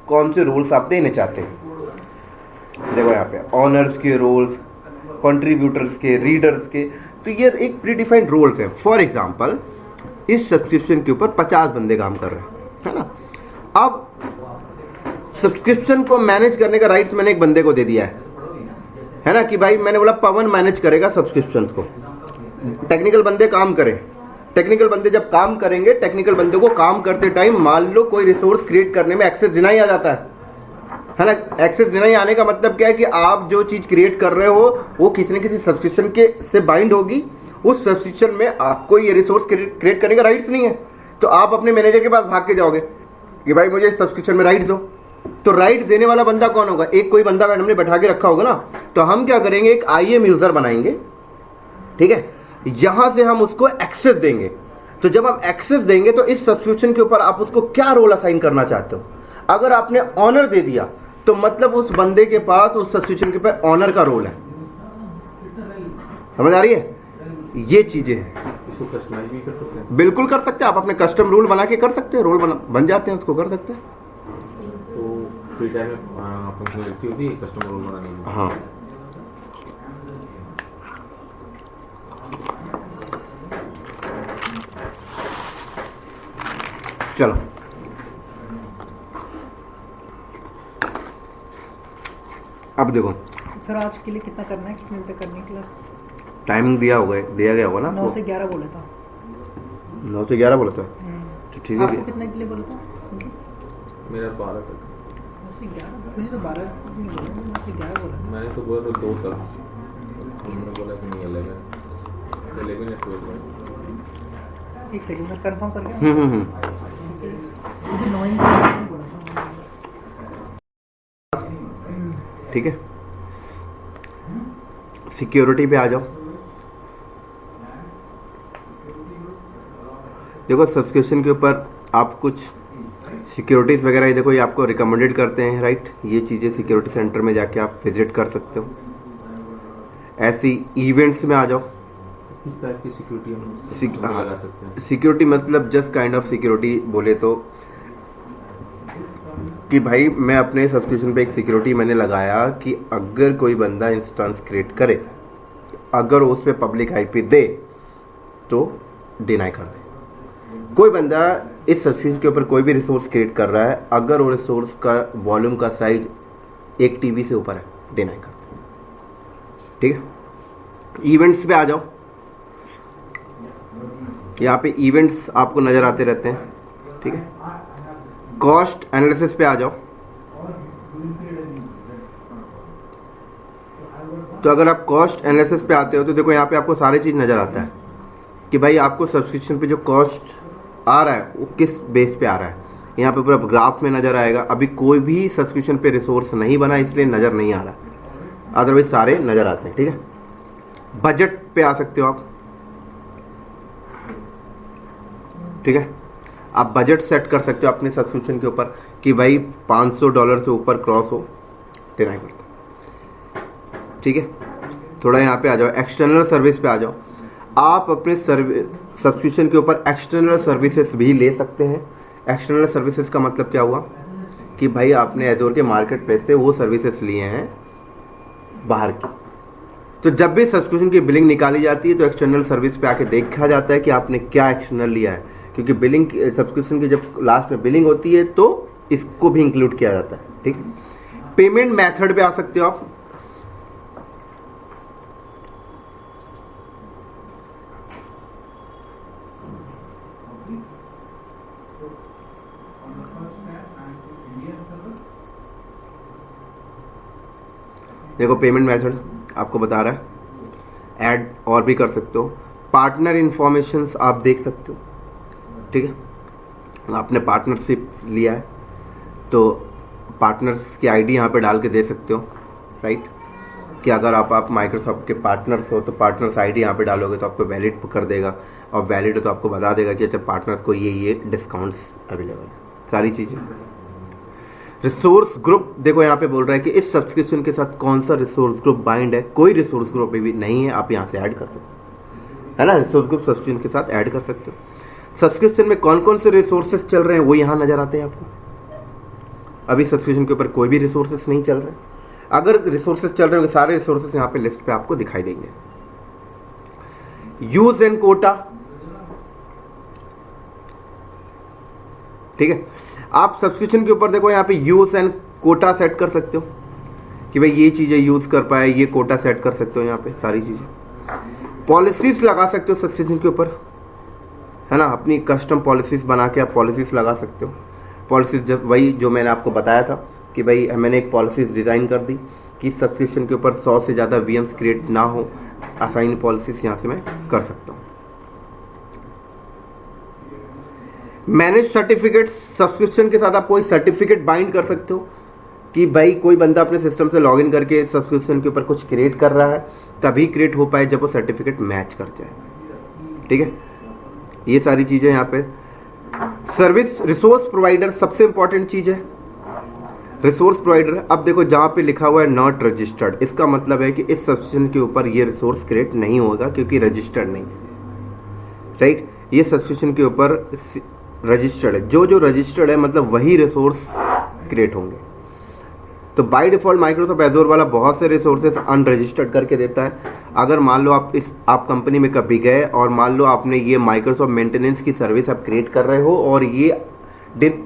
कौन से रोल्स आप देने चाहते हैं। देखो यहाँ पे ऑनर्स के रोल्स, कंट्रीब्यूटर्स के, रीडर्स के, तो ये एक प्री डिफाइंड रोल्स हैं। फॉर एग्जाम्पल इस सब्सक्रिप्शन के ऊपर 50 बंदे काम कर रहे हैं, है ना। अब सब्सक्रिप्शन को मैनेज करने का राइट्स मैंने एक बंदे को दे दिया है ना, कि भाई मैंने बोला पवन मैनेज करेगा सब्सक्रिप्शन को, टेक्निकल बंदे काम करें। टेक्निकल बंदे जब काम करेंगे, टेक्निकल बंदे को काम करते टाइम मान लो कोई रिसोर्स क्रिएट करने में एक्सेस डिनाई आ जाता है ना। एक्सेस डिनाई आने का मतलब क्या है कि आप जो चीज क्रिएट कर रहे हो वो किसी न किसी सब्सक्रिप्शन के से बाइंड होगी, उस सब्सक्रिप्शन में आपको ये रिसोर्स क्रिएट करने का राइट्स नहीं है, तो आप अपने मैनेजर के पास भाग के जाओगे कि भाई मुझे सब्सक्रिप्शन में राइट्स दो। तो राइट्स देने वाला बंदा कौन होगा? एक कोई बंदा हमने बैठा के रखा होगा ना। तो हम क्या करेंगे, एक IAM यूजर बनाएंगे, ठीक है, यहां से हम उसको एक्सेस देंगे। तो जब हम एक्सेस देंगे तो इस सब्सक्रिप्शन के ऊपर आप उसको क्या रोल असाइन करना चाहते हो। अगर आपने ऑनर दे दिया तो मतलब उस बंदे के पास उस सब्सक्रिप्शन के ऊपर ऑनर का रोल है। समझ आ रही है? ये चीजें हैं,
इसको कस्टमाइज भी कर सकते हैं।
बिल्कुल कर सकते हैं आप, अपने कस्टम रूल बना के कर सकते हैं, रोल बन जाते हैं, उसको कर सकते हैं।
तो फ्री टाइम में फंक्शनलिटी होती है कस्टमर रोल बनाने की।
हाँ, चलो अब देखो
सर आज के लिए कितना करना है, कितने पे करनी है क्लास?
टाइमिंग दिया गया होगा ना
9 से 11 बोला था।
9 से 11 बोला था। तो ठीक है
आपको
भैया।
कितने के लिए बोला था?
मेरा 12 तक,
मुझसे 11, मुझे तो 12 नहीं बोला, मुझसे 11 बोला था।
मैंने तो बोला था 2 तक, उन्होंने बोला कि नहीं 11 या 12।
एक सेकंड में कंफर्म कर गया। मुझे 9 बोला था।
ठीक है, सिक्योरिटी पे आ जाओ। देखो सब्सक्रिप्शन के ऊपर आप कुछ सिक्योरिटीज़ वगैरह, ये देखो ये आपको रिकमेंडेड करते हैं, राइट। ये चीज़ें सिक्योरिटी सेंटर में जाके आप विजिट कर सकते हो। ऐसी इवेंट्स में आ जाओ।
किस टाइप की सिक्योरिटी हम
सिक-
हम लगा सकते हैं?
सिक्योरिटी मतलब जस्ट काइंड ऑफ सिक्योरिटी बोले तो कि भाई मैं अपने सब्सक्रिप्शन पे एक सिक्योरिटी मैंने लगाया कि अगर कोई बंदा इंस्टेंस क्रिएट करे, अगर उस पर पब्लिक आईपी दे तो डिनाई कर दे। कोई बंदा इस सब्सक्रिप्शन के ऊपर कोई भी रिसोर्स क्रिएट कर रहा है, अगर वो रिसोर्स का वॉल्यूम का साइज 1 TB से ऊपर है, डिनाई कर दे। ठीक है, इवेंट्स पे आ जाओ। यहाँ पे इवेंट्स आपको नज़र आते रहते हैं। ठीक है, कॉस्ट एनालिसिस पे आ जाओ। तो अगर आप कॉस्ट एनालिसिस पे आते हो तो देखो यहाँ पे आपको सारी चीज़ नज़र आता है कि भाई आपको सब्सक्रिप्शन पे जो कॉस्ट आ रहा है वो किस बेस पे आ रहा है। यहाँ पे पूरा ग्राफ में नज़र आएगा। अभी कोई भी सब्सक्रिप्शन पे रिसोर्स नहीं बना इसलिए नज़र नहीं आ रहा, अदरवाइज सारे नज़र आते हैं। ठीक है, बजट पे आ सकते हो आप। ठीक है, आप बजट सेट कर सकते हो अपने सब्सक्रिप्शन के ऊपर कि भाई $500 से ऊपर क्रॉस हो, डिनाई करते। ठीक है, थोड़ा यहाँ पे आ जाओ, एक्सटर्नल सर्विस पे आ जाओ। आप अपने सब्सक्रिप्शन के ऊपर एक्सटर्नल सर्विसेज भी ले सकते हैं। एक्सटर्नल सर्विसेज का मतलब क्या हुआ कि भाई आपने एजोर के मार्केट प्लेस से वो सर्विसेज लिए हैं बाहर की। तो जब भी सब्सक्रिप्शन की बिलिंग निकाली जाती है तो एक्सटर्नल सर्विस पे आके देखा जाता है कि आपने क्या एक्सटर्नल लिया है, क्योंकि बिलिंग सब्सक्रिप्शन की जब लास्ट में बिलिंग होती है तो इसको भी इंक्लूड किया जाता है। ठीक, पेमेंट मेथड पे आ सकते हो आप। देखो पेमेंट मेथड आपको बता रहा है, ऐड और भी कर सकते हो। पार्टनर इंफॉर्मेशंस आप देख सकते हो। ठीक है, आपने पार्टनरशिप लिया है तो पार्टनर्स की आईडी यहाँ पे डाल के दे सकते हो, राइट। कि अगर आप माइक्रोसॉफ्ट के पार्टनर्स हो तो पार्टनर्स आईडी यहाँ पे डालोगे तो आपको वैलिड कर देगा, और वैलिड तो आपको बता देगा कि अच्छा पार्टनर्स को ये डिस्काउंट्स अवेलेबल है, सारी चीज़ें। रिसोर्स ग्रुप देखो यहाँ पे बोल रहा है कि इस सब्सक्रिप्शन के साथ कौन सा रिसोर्स ग्रुप बाइंड है। कोई रिसोर्स ग्रुप भी नहीं है, आप यहाँ से ऐड कर सकते हो, है ना। रिसोर्स ग्रुप सब्सक्रिप्शन के साथ ऐड कर सकते हो। सब्सक्रिप्शन में कौन कौन से रिसोर्सेज चल रहे हैं वो यहाँ नजर आते हैं आपको। अभी सब्सक्रिप्शन के ऊपर कोई भी रिसोर्सेज नहीं चल रहे, अगर रिसोर्सेज चल रहे होंगे सारे रिसोर्सेज यहाँ पे लिस्ट पे आपको दिखाई देंगे। यूज एंड कोटा, ठीक है। आप सब्सक्रिप्शन के ऊपर देखो यहाँ पे यूज एंड कोटा सेट कर सकते हो कि भाई ये चीजें यूज कर पाए, ये कोटा सेट कर सकते हो यहाँ पे सारी चीजें। पॉलिसीज लगा सकते हो सब्सक्रिप्शन के ऊपर, है ना। अपनी कस्टम पॉलिसीज बना के आप पॉलिसीज लगा सकते हो। पॉलिसीज जब वही जो मैंने आपको बताया था कि भाई मैंने एक पॉलिसीज डिज़ाइन कर दी कि सब्सक्रिप्शन के ऊपर 100 से ज़्यादा VMs क्रिएट ना हो, असाइन पॉलिसीज यहाँ से मैं कर सकता हूँ। मैनेज सर्टिफिकेट, सब्सक्रिप्शन के साथ आप कोई सर्टिफिकेट बाइंड कर सकते हो कि भाई कोई बंदा अपने सिस्टम से लॉगिन करके सब्सक्रिप्शन के ऊपर कुछ क्रिएट कर रहा है, तभी क्रिएट हो पाए जब वो सर्टिफिकेट मैच कर जाए। ठीक है, ये सारी चीज़ें यहाँ पे। सर्विस रिसोर्स प्रोवाइडर सबसे इंपॉर्टेंट चीज़ है। रिसोर्स प्रोवाइडर, अब देखो जहाँ पे लिखा हुआ है नॉट रजिस्टर्ड, इसका मतलब है कि इस सब्सक्रिप्शन के ऊपर ये रिसोर्स क्रिएट नहीं होगा क्योंकि रजिस्टर्ड नहीं है, राइट। ये सब्सक्रिप्शन के ऊपर रजिस्टर्ड है, जो रजिस्टर्ड है मतलब वही रिसोर्स क्रिएट होंगे। तो बाय डिफॉल्ट माइक्रोसॉफ्ट एजोर वाला बहुत से रिसोर्सेज अनरजिस्टर्ड करके देता है। अगर मान लो आप कंपनी में कभी गए और मान लो आपने ये माइक्रोसॉफ्ट मेंटेनेंस की सर्विस आप क्रिएट कर रहे हो और ये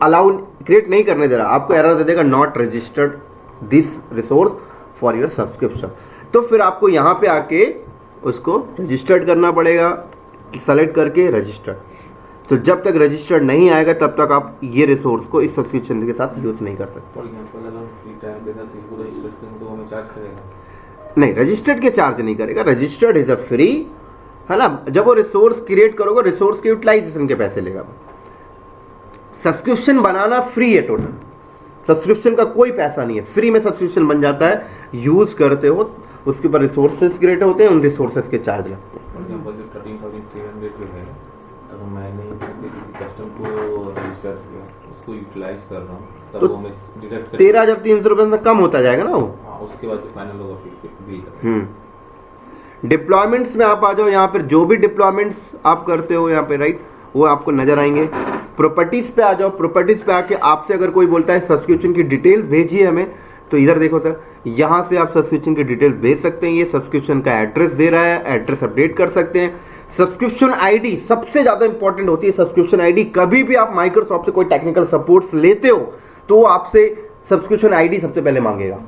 अलाउ क्रिएट नहीं करने दे रहा, आपको एरर दे देगा not registered this resource for your subscription. तो फिर आपको यहाँ पे आके उसको रजिस्टर्ड करना पड़ेगा, सेलेक्ट करके रजिस्टर्ड। तो जब तक रजिस्टर्ड नहीं आएगा तब तक आप ये रिसोर्स को इस सब्सक्रिप्शन के साथ यूज नहीं कर सकते।
फॉर एग्जांपल अगर हम फ्री टाइम के साथ इसको रजिस्टर करें तो हमें चार्ज करेगा?
नहीं, रजिस्टर्ड के चार्ज नहीं करेगा, रजिस्टर्ड इज अ फ्री, है ना। जब वो रिसोर्स क्रिएट करोगे रिसोर्स के यूटिलाइजेशन के पैसे लेगा। सब्सक्रिप्शन बनाना फ्री है टोटल, सब्सक्रिप्शन का कोई पैसा नहीं है, फ्री में सब्सक्रिप्शन बन जाता है, यूज करते हो, उसके ऊपर रिसोर्सेज क्रिएट होते हैं, उन रिसोर्सेज के चार्ज लगते हैं।
फॉर एग्जांपल जो 13,300 जो है, अगर मैंने किसी कस्टम को रजिस्टर किया, उसको यूटिलाइज कर रहा हूँ, तब
तो
वो हमें डिडक्ट
13,300 रुपये से कम होता जाएगा ना वो।
हाँ, उसके बाद जो फाइनल होगा फिर बिल करेंगे।
डिप्लॉयमेंट्स में आप आ जाओ, यहाँ पर जो भी डिप्लॉयमेंट्स आप करते हो यहाँ पे, राइट, वो आपको नजर आएंगे। प्रॉपर्टीज पे आ जाओ, प्रॉपर्टीज पे आके आपसे अगर कोई बोलता है सब्सक्रिप्शन की डिटेल्स भेजिए हमें, तो इधर देखो सर, यहाँ से आप सब्सक्रिप्शन की डिटेल्स भेज सकते हैं। ये सब्सक्रिप्शन का एड्रेस दे रहा है, एड्रेस अपडेट कर सकते हैं। सब्सक्रिप्शन आईडी सबसे ज्यादा इंपॉर्टेंट होती है। सब्सक्रिप्शन आईडी, कभी भी आप माइक्रोसॉफ्ट से कोई टेक्निकल सपोर्ट्स लेते हो तो वो आपसे सब्सक्रिप्शन आईडी सबसे पहले मांगेगा।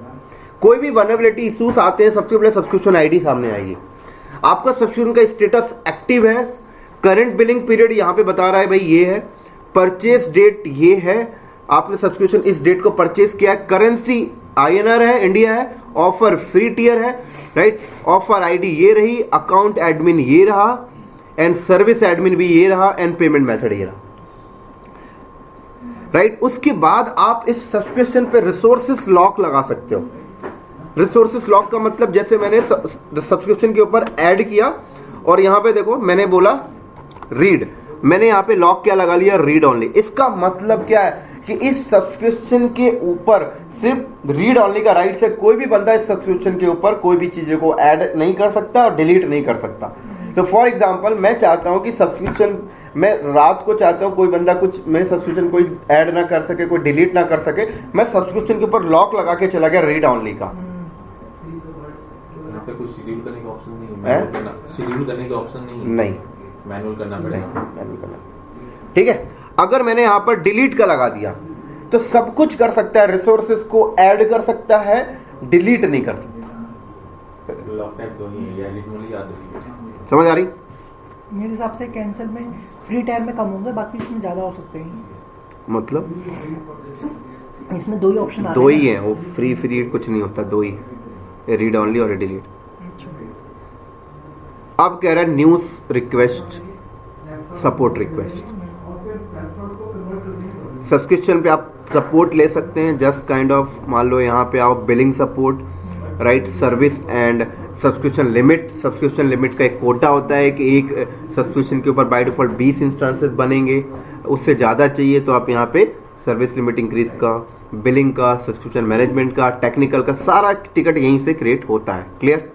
कोई भी वनरेबिलिटी इश्यूज आते हैं, सबसे पहले सब्सक्रिप्शन आईडी सामने आएगी। आपका सब्सक्रिप्शन का स्टेटस एक्टिव है, करंट बिलिंग पीरियड यहाँ पे बता रहा है भाई ये है, परचेस डेट ये है, आपने सब्सक्रिप्शन इस डेट को परचेस किया है, करेंसी INR है, इंडिया है, ऑफर फ्री टियर है, राइट, ऑफर आईडी ये रही, अकाउंट एडमिन ये रहा, एंड सर्विस एडमिन भी ये रहा, एंड पेमेंट मेथड ये रहा, राइट। उसके बाद आप इस सब्सक्रिप्शन पे रिसोर्सेस लॉक लगा सकते हो। रिसोर्सेस लॉक का मतलब, जैसे मैंने सब्सक्रिप्शन के ऊपर ऐड किया और यहां पे देखो मैंने बोला रीड, मैंने यहाँ पे लॉक क्या लगा लिया, रीड ओनली। इसका मतलब क्या है कि इस सब्सक्रिप्शन के ऊपर सिर्फ रीड ओनली का राइट से कोई भी बंदा इस सब्सक्रिप्शन के ऊपर कोई भी चीजें को ऐड नहीं कर सकता और डिलीट नहीं कर सकता। तो फॉर एग्जांपल मैं चाहता हूं कि सब्सक्रिप्शन, मैं रात को चाहता हूं कोई बंदा कुछ मेरे सब्सक्रिप्शन कोई ऐड ना कर सके, कोई डिलीट ना कर सके, मैं सब्सक्रिप्शन के ऊपर लॉक लगा के चला गया रीड ओनली का।
यहाँ पे कुछ शेड्यूल करने का ऑप्शन नहीं है, शेड्यूल करने का ऑप्शन नहीं है,
नहीं,
मैनुअल करना पड़ेगा,
मैनुअल करना, ठीक है। अगर मैंने यहाँ पर डिलीट का लगा दिया तो सब कुछ कर सकता है, रिसोर्सेज को ऐड कर सकता है, डिलीट नहीं कर सकता।
लॉक टाइप तो ही है, या एडिट ओनली याद रखिए।
समझ आ रही?
मेरे हिसाब से कैंसिल में फ्री टायर में कम होंगे, बाकी इसमें ज़्यादा हो सकते हैं।
मतलब
इसमें दो ही ऑप्शन आते
दो ही है, वो फ्री कुछ नहीं होता, दो ही है, रीड ओनली और डिलीट। अब कह रहा है news request, support request. Subscription पे आप सपोर्ट ले सकते हैं, जस्ट काइंड ऑफ, मान लो यहाँ पे आओ billing support, right, service and subscription limit. Subscription limit का एक कोटा होता है कि एक सब्सक्रिप्शन के ऊपर बाय डिफॉल्ट 20 इंस्टांसेस बनेंगे, उससे ज़्यादा चाहिए तो आप यहाँ पे सर्विस लिमिट इंक्रीज का, बिलिंग का, सब्सक्रिप्शन मैनेजमेंट का, टेक्निकल का, सारा टिकट यहीं से क्रिएट होता है। क्लियर,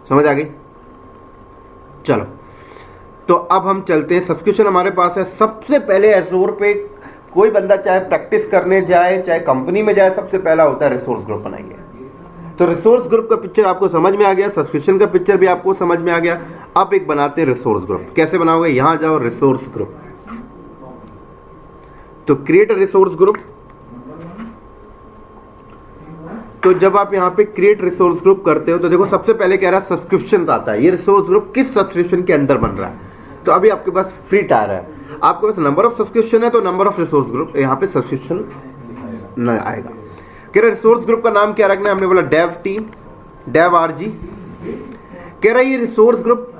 समझ आ गई? चलो, तो अब हम चलते हैं, सब्सक्रिप्शन हमारे पास है। सबसे पहले एज़ोर पे कोई बंदा चाहे प्रैक्टिस करने जाए चाहे कंपनी में जाए, सबसे पहला होता है रिसोर्स ग्रुप बनाइए। तो रिसोर्स ग्रुप का पिक्चर आपको समझ में आ गया, सब्सक्रिप्शन का पिक्चर भी आपको समझ में आ गया। अब एक बनाते हैं रिसोर्स ग्रुप। कैसे बनाओगे? यहां जाओ, रिसोर्स ग्रुप, तो क्रिएट रिसोर्स ग्रुप। तो जब आप यहाँ पे क्रिएट रिसोर्स ग्रुप करते हो तो देखो सबसे पहले कह रहा है सब्सक्रिप्शन आता है, ये रिसोर्स ग्रुप किस सब्सक्रिप्शन के अंदर बन रहा है। तो अभी आपके पास फ्री टायर है, आपके पास नंबर ऑफ सब्सक्रिप्शन है तो नंबर ऑफ रिसोर्स ग्रुप, यहाँ पे सब्सक्रिप्शन न आएगा। कह रहा रिसोर्स ग्रुप का नाम क्या रखना है, हमने बोला डेव टीम, डेव आरजी। कह रहा है ये रिसोर्स ग्रुप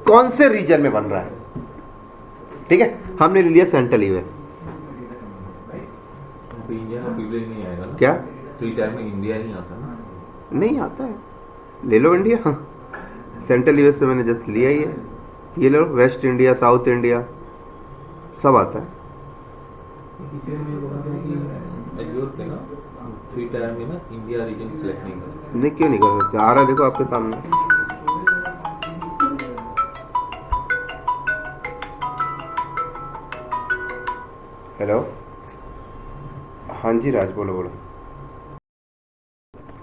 कौन से रीजन में बन रहा है, ठीक है, हमने ले लिया सेंट्रल यूएस।
इंडिया का प्रिविलेज नहीं आएगा ना?
क्या
फ्री टाइम में इंडिया नहीं आता ना?
नहीं आता है, ले लो इंडिया। हाँ, सेंट्रल यूएस से मैंने जस्ट लिया ही है, ये लो, वेस्ट इंडिया, साउथ इंडिया, सब आता है।
इसी में बोला था कि एग्योर पे ना फ्री टाइम में ना इंडिया रीजन सिलेक्ट नहीं कर सकते।
नहीं, क्यों नहीं कर सकते? आ रहा है, देखो आपके सामने। हेलो, हाँ जी राज, बोलो बोलो।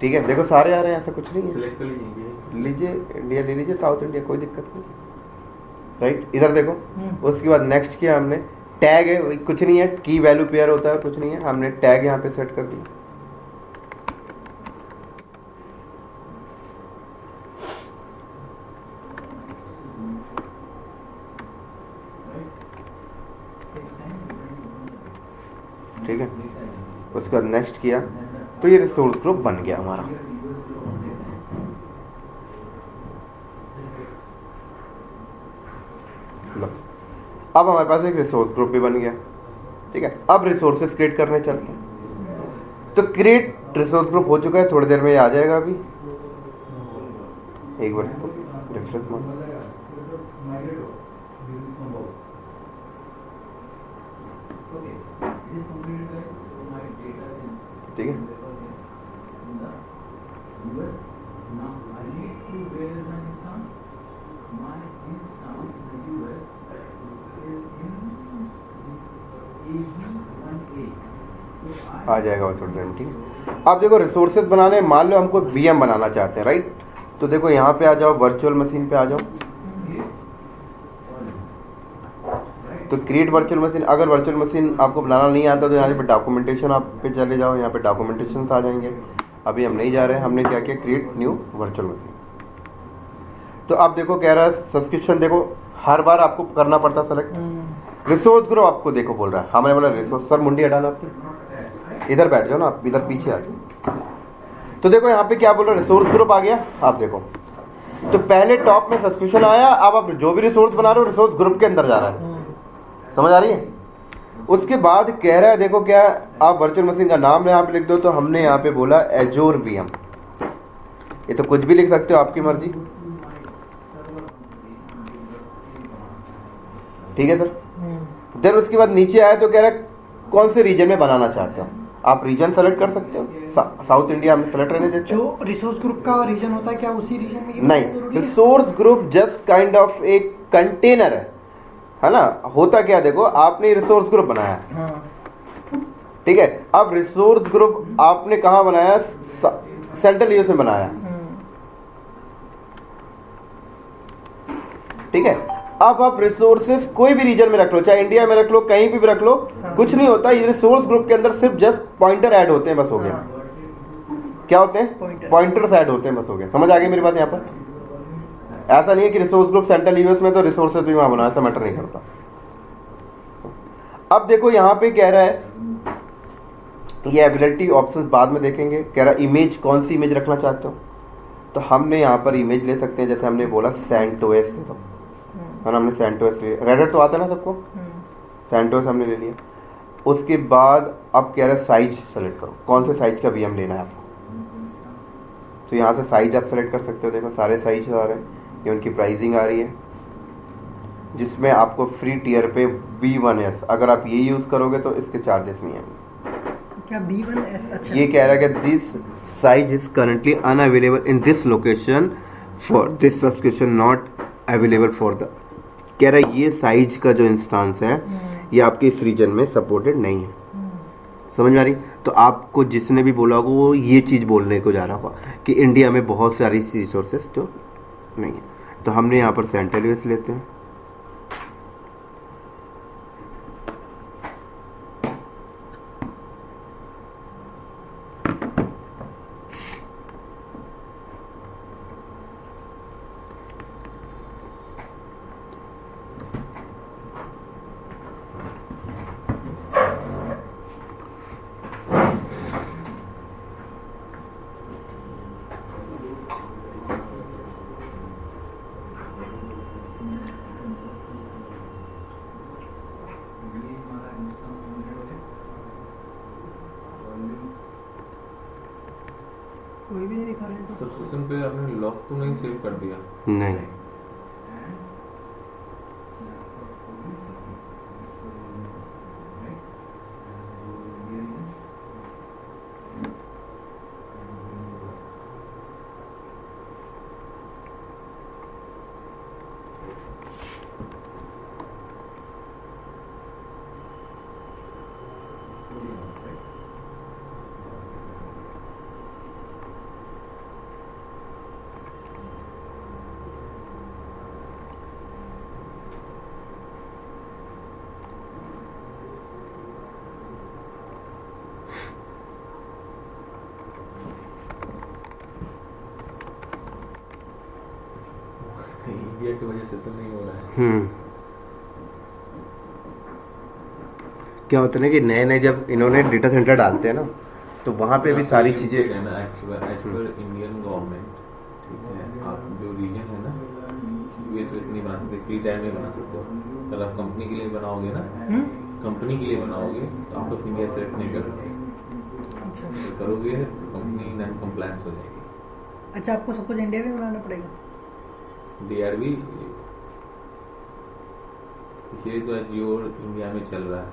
ठीक है, देखो सारे आ रहे हैं, ऐसा कुछ नहीं है।
सिलेक्ट कर लीजिए,
लीजिए, इंडिया ले लीजिए, साउथ इंडिया, कोई दिक्कत नहीं, राइट। इधर देखो, उसके बाद नेक्स्ट किया हमने, टैग है, कुछ नहीं है, की वैल्यू पेयर होता है, कुछ नहीं है, हमने टैग यहाँ पे सेट कर दिया। उसके बाद नेक्स्ट किया तो ये रिसोर्स ग्रुप बन गया हमारा। लो, अब हमारे पास एक रिसोर्स ग्रुप भी बन गया, ठीक है। अब रिसोर्सेस क्रिएट करने चलते हैं। तो क्रिएट रिसोर्स ग्रुप हो चुका है, थोड़ी देर में ये आ जाएगा। अभी एक बार इसको रिफ्रेश मार, ठीक है। आ जाएगा वो थोड़ी देर में, ठीक है। अब देखो रिसोर्सेज बनाने, मान लो हमको वीएम बनाना चाहते हैं, राइट। तो देखो यहाँ पे आ जाओ, वर्चुअल मशीन पे आ जाओ। तो क्रिएट वर्चुअल मशीन, अगर वर्चुअल मशीन आपको बनाना नहीं आता तो यहाँ पे डॉक्यूमेंटेशन आप पे चले जाओ, यहाँ पे डॉक्यूमेंटेशन आ जाएंगे। अभी हम नहीं जा रहे हैं, हमने क्या किया, क्रिएट न्यू वर्चुअल मशीन। तो आप देखो कह रहा है सब्सक्रिप्शन, देखो हर बार आपको करना पड़ता सेलेक्ट। रिसोर्स ग्रुप आपको देखो बोल रहा है, हमारे बोला रिसोर्स, सर मुंडी हटाना आपकी, इधर बैठ जाओ ना आप, इधर पीछे आ जाओ। तो देखो यहाँ पे क्या बोल रहा है, रिसोर्स ग्रुप आ गया। आप देखो तो पहले टॉप में सब्सक्रिप्शन आया, अब आप जो भी रिसोर्स बना रहे हो रिसोर्स ग्रुप के अंदर जा रहा है, समझ आ रही है। उसके बाद कह रहा है देखो क्या, आप वर्चुअल मशीन का नाम यहाँ पे लिख दो। तो हमने यहाँ पे बोला एजोर वीएम, ये तो कुछ भी लिख सकते हो, आपकी मर्जी, ठीक है सर। देन उसके बाद नीचे आया तो कह रहा है कौन से रीजन में बनाना चाहते हो, आप रीजन सेलेक्ट कर सकते हो। साउथ इंडिया हमने सेलेक्ट रहने देते हैं।
जो रिसोर्स ग्रुप का रीजन होता है, क्या उसी रीजन में ये
नहीं,
जरूरी है?
Resource group just kind of एक कंटेनर है ना। होता क्या, देखो आपने रिसोर्स ग्रुप बनाया,
हाँ।
ठीक है। अब रिसोर्स ग्रुप आपने कहाँ बनाया, सेंट्रल यूएस में बनाया, ठीक है। अब आप रिसोर्सेस कोई भी रीजन में रख लो, चाहे इंडिया में रख लो, कहीं भी रख लो, कुछ नहीं होता। ये रिसोर्स ग्रुप के अंदर सिर्फ जस्ट पॉइंटर ऐड होते हैं, बस हो गया। क्या होते हैं, पॉइंटर्स ऐड होते हैं, बस हो गया। समझ आ गई मेरी बात यहाँ पर। ऐसा नहीं है कि रिसोर्स ग्रुप सेंट्रल यूएस में तो रिसोर्सेज भी वहां बना, ऐसा मैटर नहीं करता। अब देखो यहाँ पे कह रहा है, ये अवेलेबिलिटी ऑप्शंस बाद में देखेंगे। कह रहा है इमेज, कौन सी इमेज रखना चाहते हो। तो हमने यहाँ पर इमेज ले सकते हैं, जैसे हमने बोला सैंटोएस, तो हमने सैंटोएस ले लिया। रेडर तो आता है ना सबको, सैंटोएस हमने ले लिया। उसके बाद अब कह रहा है साइज सेलेक्ट करो, कौन से साइज का वीएम लेना है आपको। तो यहाँ से साइज आप सेलेक्ट कर सकते हो। देखो सारे साइज आ रहे हैं, ये उनकी प्राइसिंग आ रही है, जिसमें आपको फ्री टियर पे B1S, अगर आप ये यूज़ करोगे तो इसके चार्जेस नहीं है।
क्या B1S? अच्छा,
ये कह रहा है कि this size is currently unavailable in this location for this subscription, not available for the, कह रहा है ये साइज का जो इंस्टांस है ये आपके इस रीजन में सपोर्टेड नहीं है। समझ में आ रही। तो आपको जिसने भी बोला होगा वो ये चीज़ बोलने को जा रहा होगा कि इंडिया में बहुत सारी रिसोर्सेज जो नहीं है। तो हमने यहाँ पर सेंट्रल यूएस लेते हैं।
कोई भी नहीं दिखा रहे हैं तो।
सब्सक्रिप्शन पे आपने लॉक तो नहीं सेव कर दिया?
नहीं, इंडिया की वजह से तो नहीं हो रहा है। क्या होता है ना कि नए नए जब इन्होंने डेटा सेंटर डालते हैं ना, तो वहाँ पे भी सारी चीज़ें
है ना एज पर इंडियन गवर्नमेंट, ठीक है, आप जो रीजन है ना यूएस वैसे नहीं बना सकते, फ्री टाइम में बना सकते हो। अगर आप कंपनी के लिए बनाओगे ना, कंपनी के लिए बनाओगे तो आउट ऑफ इंडिया सेलेक्ट नहीं कर सकते।
अच्छा
तो करोगे तो कंपनी नॉन कंप्लायंस हो जाएगी।
अच्छा, आपको सब कुछ इंडिया में बनाना पड़ेगा?
डीआरबी इसीलिए तो जियो इंडिया में चल रहा है।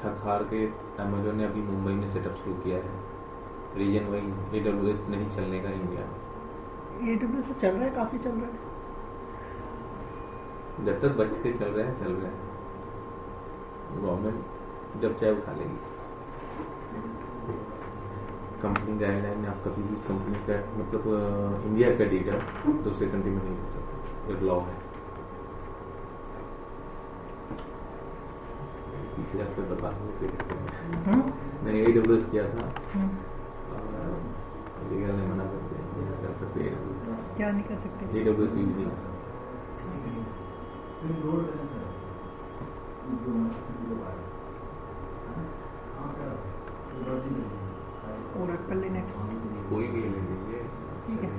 थक हार के अमेजोन ने अभी मुंबई में सेटअप शुरू किया है, रीजन वही AWS नहीं चलने का इंडिया में।
AWS तो चल रहा है, काफी चल रहा है।
जब तक बच के चल रहे हैं गवर्नमेंट जब चाहे उठा लेगी। कंपनी गाइडलाइन में आप कभी भी कंपनी का मतलब इंडिया का डेटा दूसरे कंट्री में नहीं ले सकते, एक लॉ है। पीछे आपको बता दूँ इसके चक्कर में मैंने AWS किया था, लीगल ने मना कर दिया, नहीं कर सकते AWS।
क्या नहीं कर सकते?
AWS यूज नहीं कर सकते।
ओरेकल लिनक्स
कोई भी ले लीजिए,
ठीक है।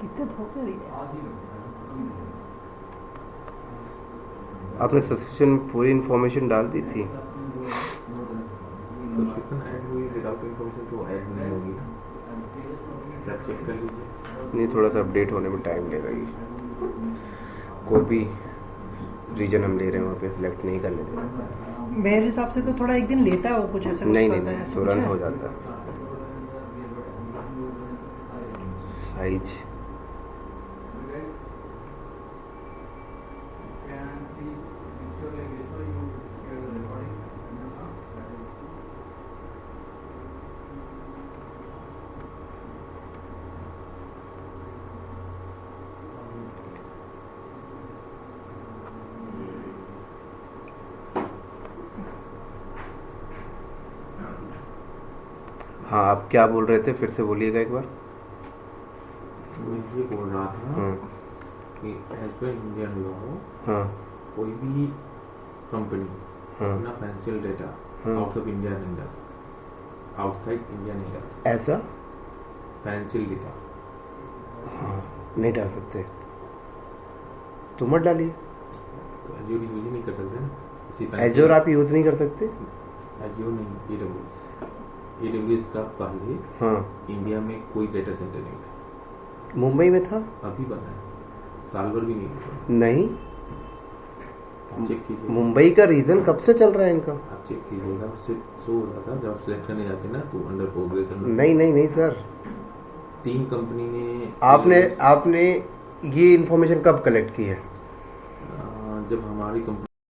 दिक्कत हो क्या रही है?
आपने सब्सक्रिप्शन में पूरी इन्फॉर्मेशन डाल दी थी।
सब्सक्रिप्शन ऐड हुई विदाउट इन्फॉर्मेशन तो ऐड नहीं होगी ना, सब चेक कर लीजिए।
नहीं, थोड़ा सा अपडेट होने में टाइम लगेगा ये। कोई भी रीजन हम ले रहे हैं वहाँ पे सिलेक्ट नहीं करने देना।
मेरे हिसाब से तो थोड़ा एक दिन लेता है वो, कुछ ऐसा कुछ
नहीं
करता
नहीं
है,
नहीं,
ऐसा
तुरंत
कुछ
हो
है?
जाता है। साइज हाँ, आप क्या बोल रहे थे, फिर से बोलिएगा एक बार।
मैं ये बोल रहा था
हाँ
कि एज पर इंडियन लॉ
हाँ
कोई भी कंपनी
हाँ
अपना फाइनेंशियल डेटा
हाँ।
आउट ऑफ इंडिया नहीं डाल सकती, आउटसाइड इंडिया नहीं डाल सकती।
ऐसा
फाइनेंशियल डेटा
हाँ नहीं डाल सकते तो मत डालिए।
तो एजियो यूज ही नहीं कर सकते ना, इसी
एजोर आप यूज़ नहीं कर सकते।
एजियो नहीं, AWS का पहले
हाँ,
इंडिया में कोई डेटा सेंटर नहीं था,
मुंबई में था।
अभी बना है, साल भर भी नहीं हुआ।
नहीं,
आप चेक कीजिए,
मुंबई का रीजन कब से चल रहा है इनका।
आप चेक कीजिएगा, उससे शो हो जाता जब आप सिलेक्ट करने जाते ना तो अंडर प्रोग्रेस।
नहीं नहीं नहीं सर,
3 कंपनी ने
आपने ये इन्फॉर्मेशन कब कलेक्ट की है।
जब हमारी कंपनी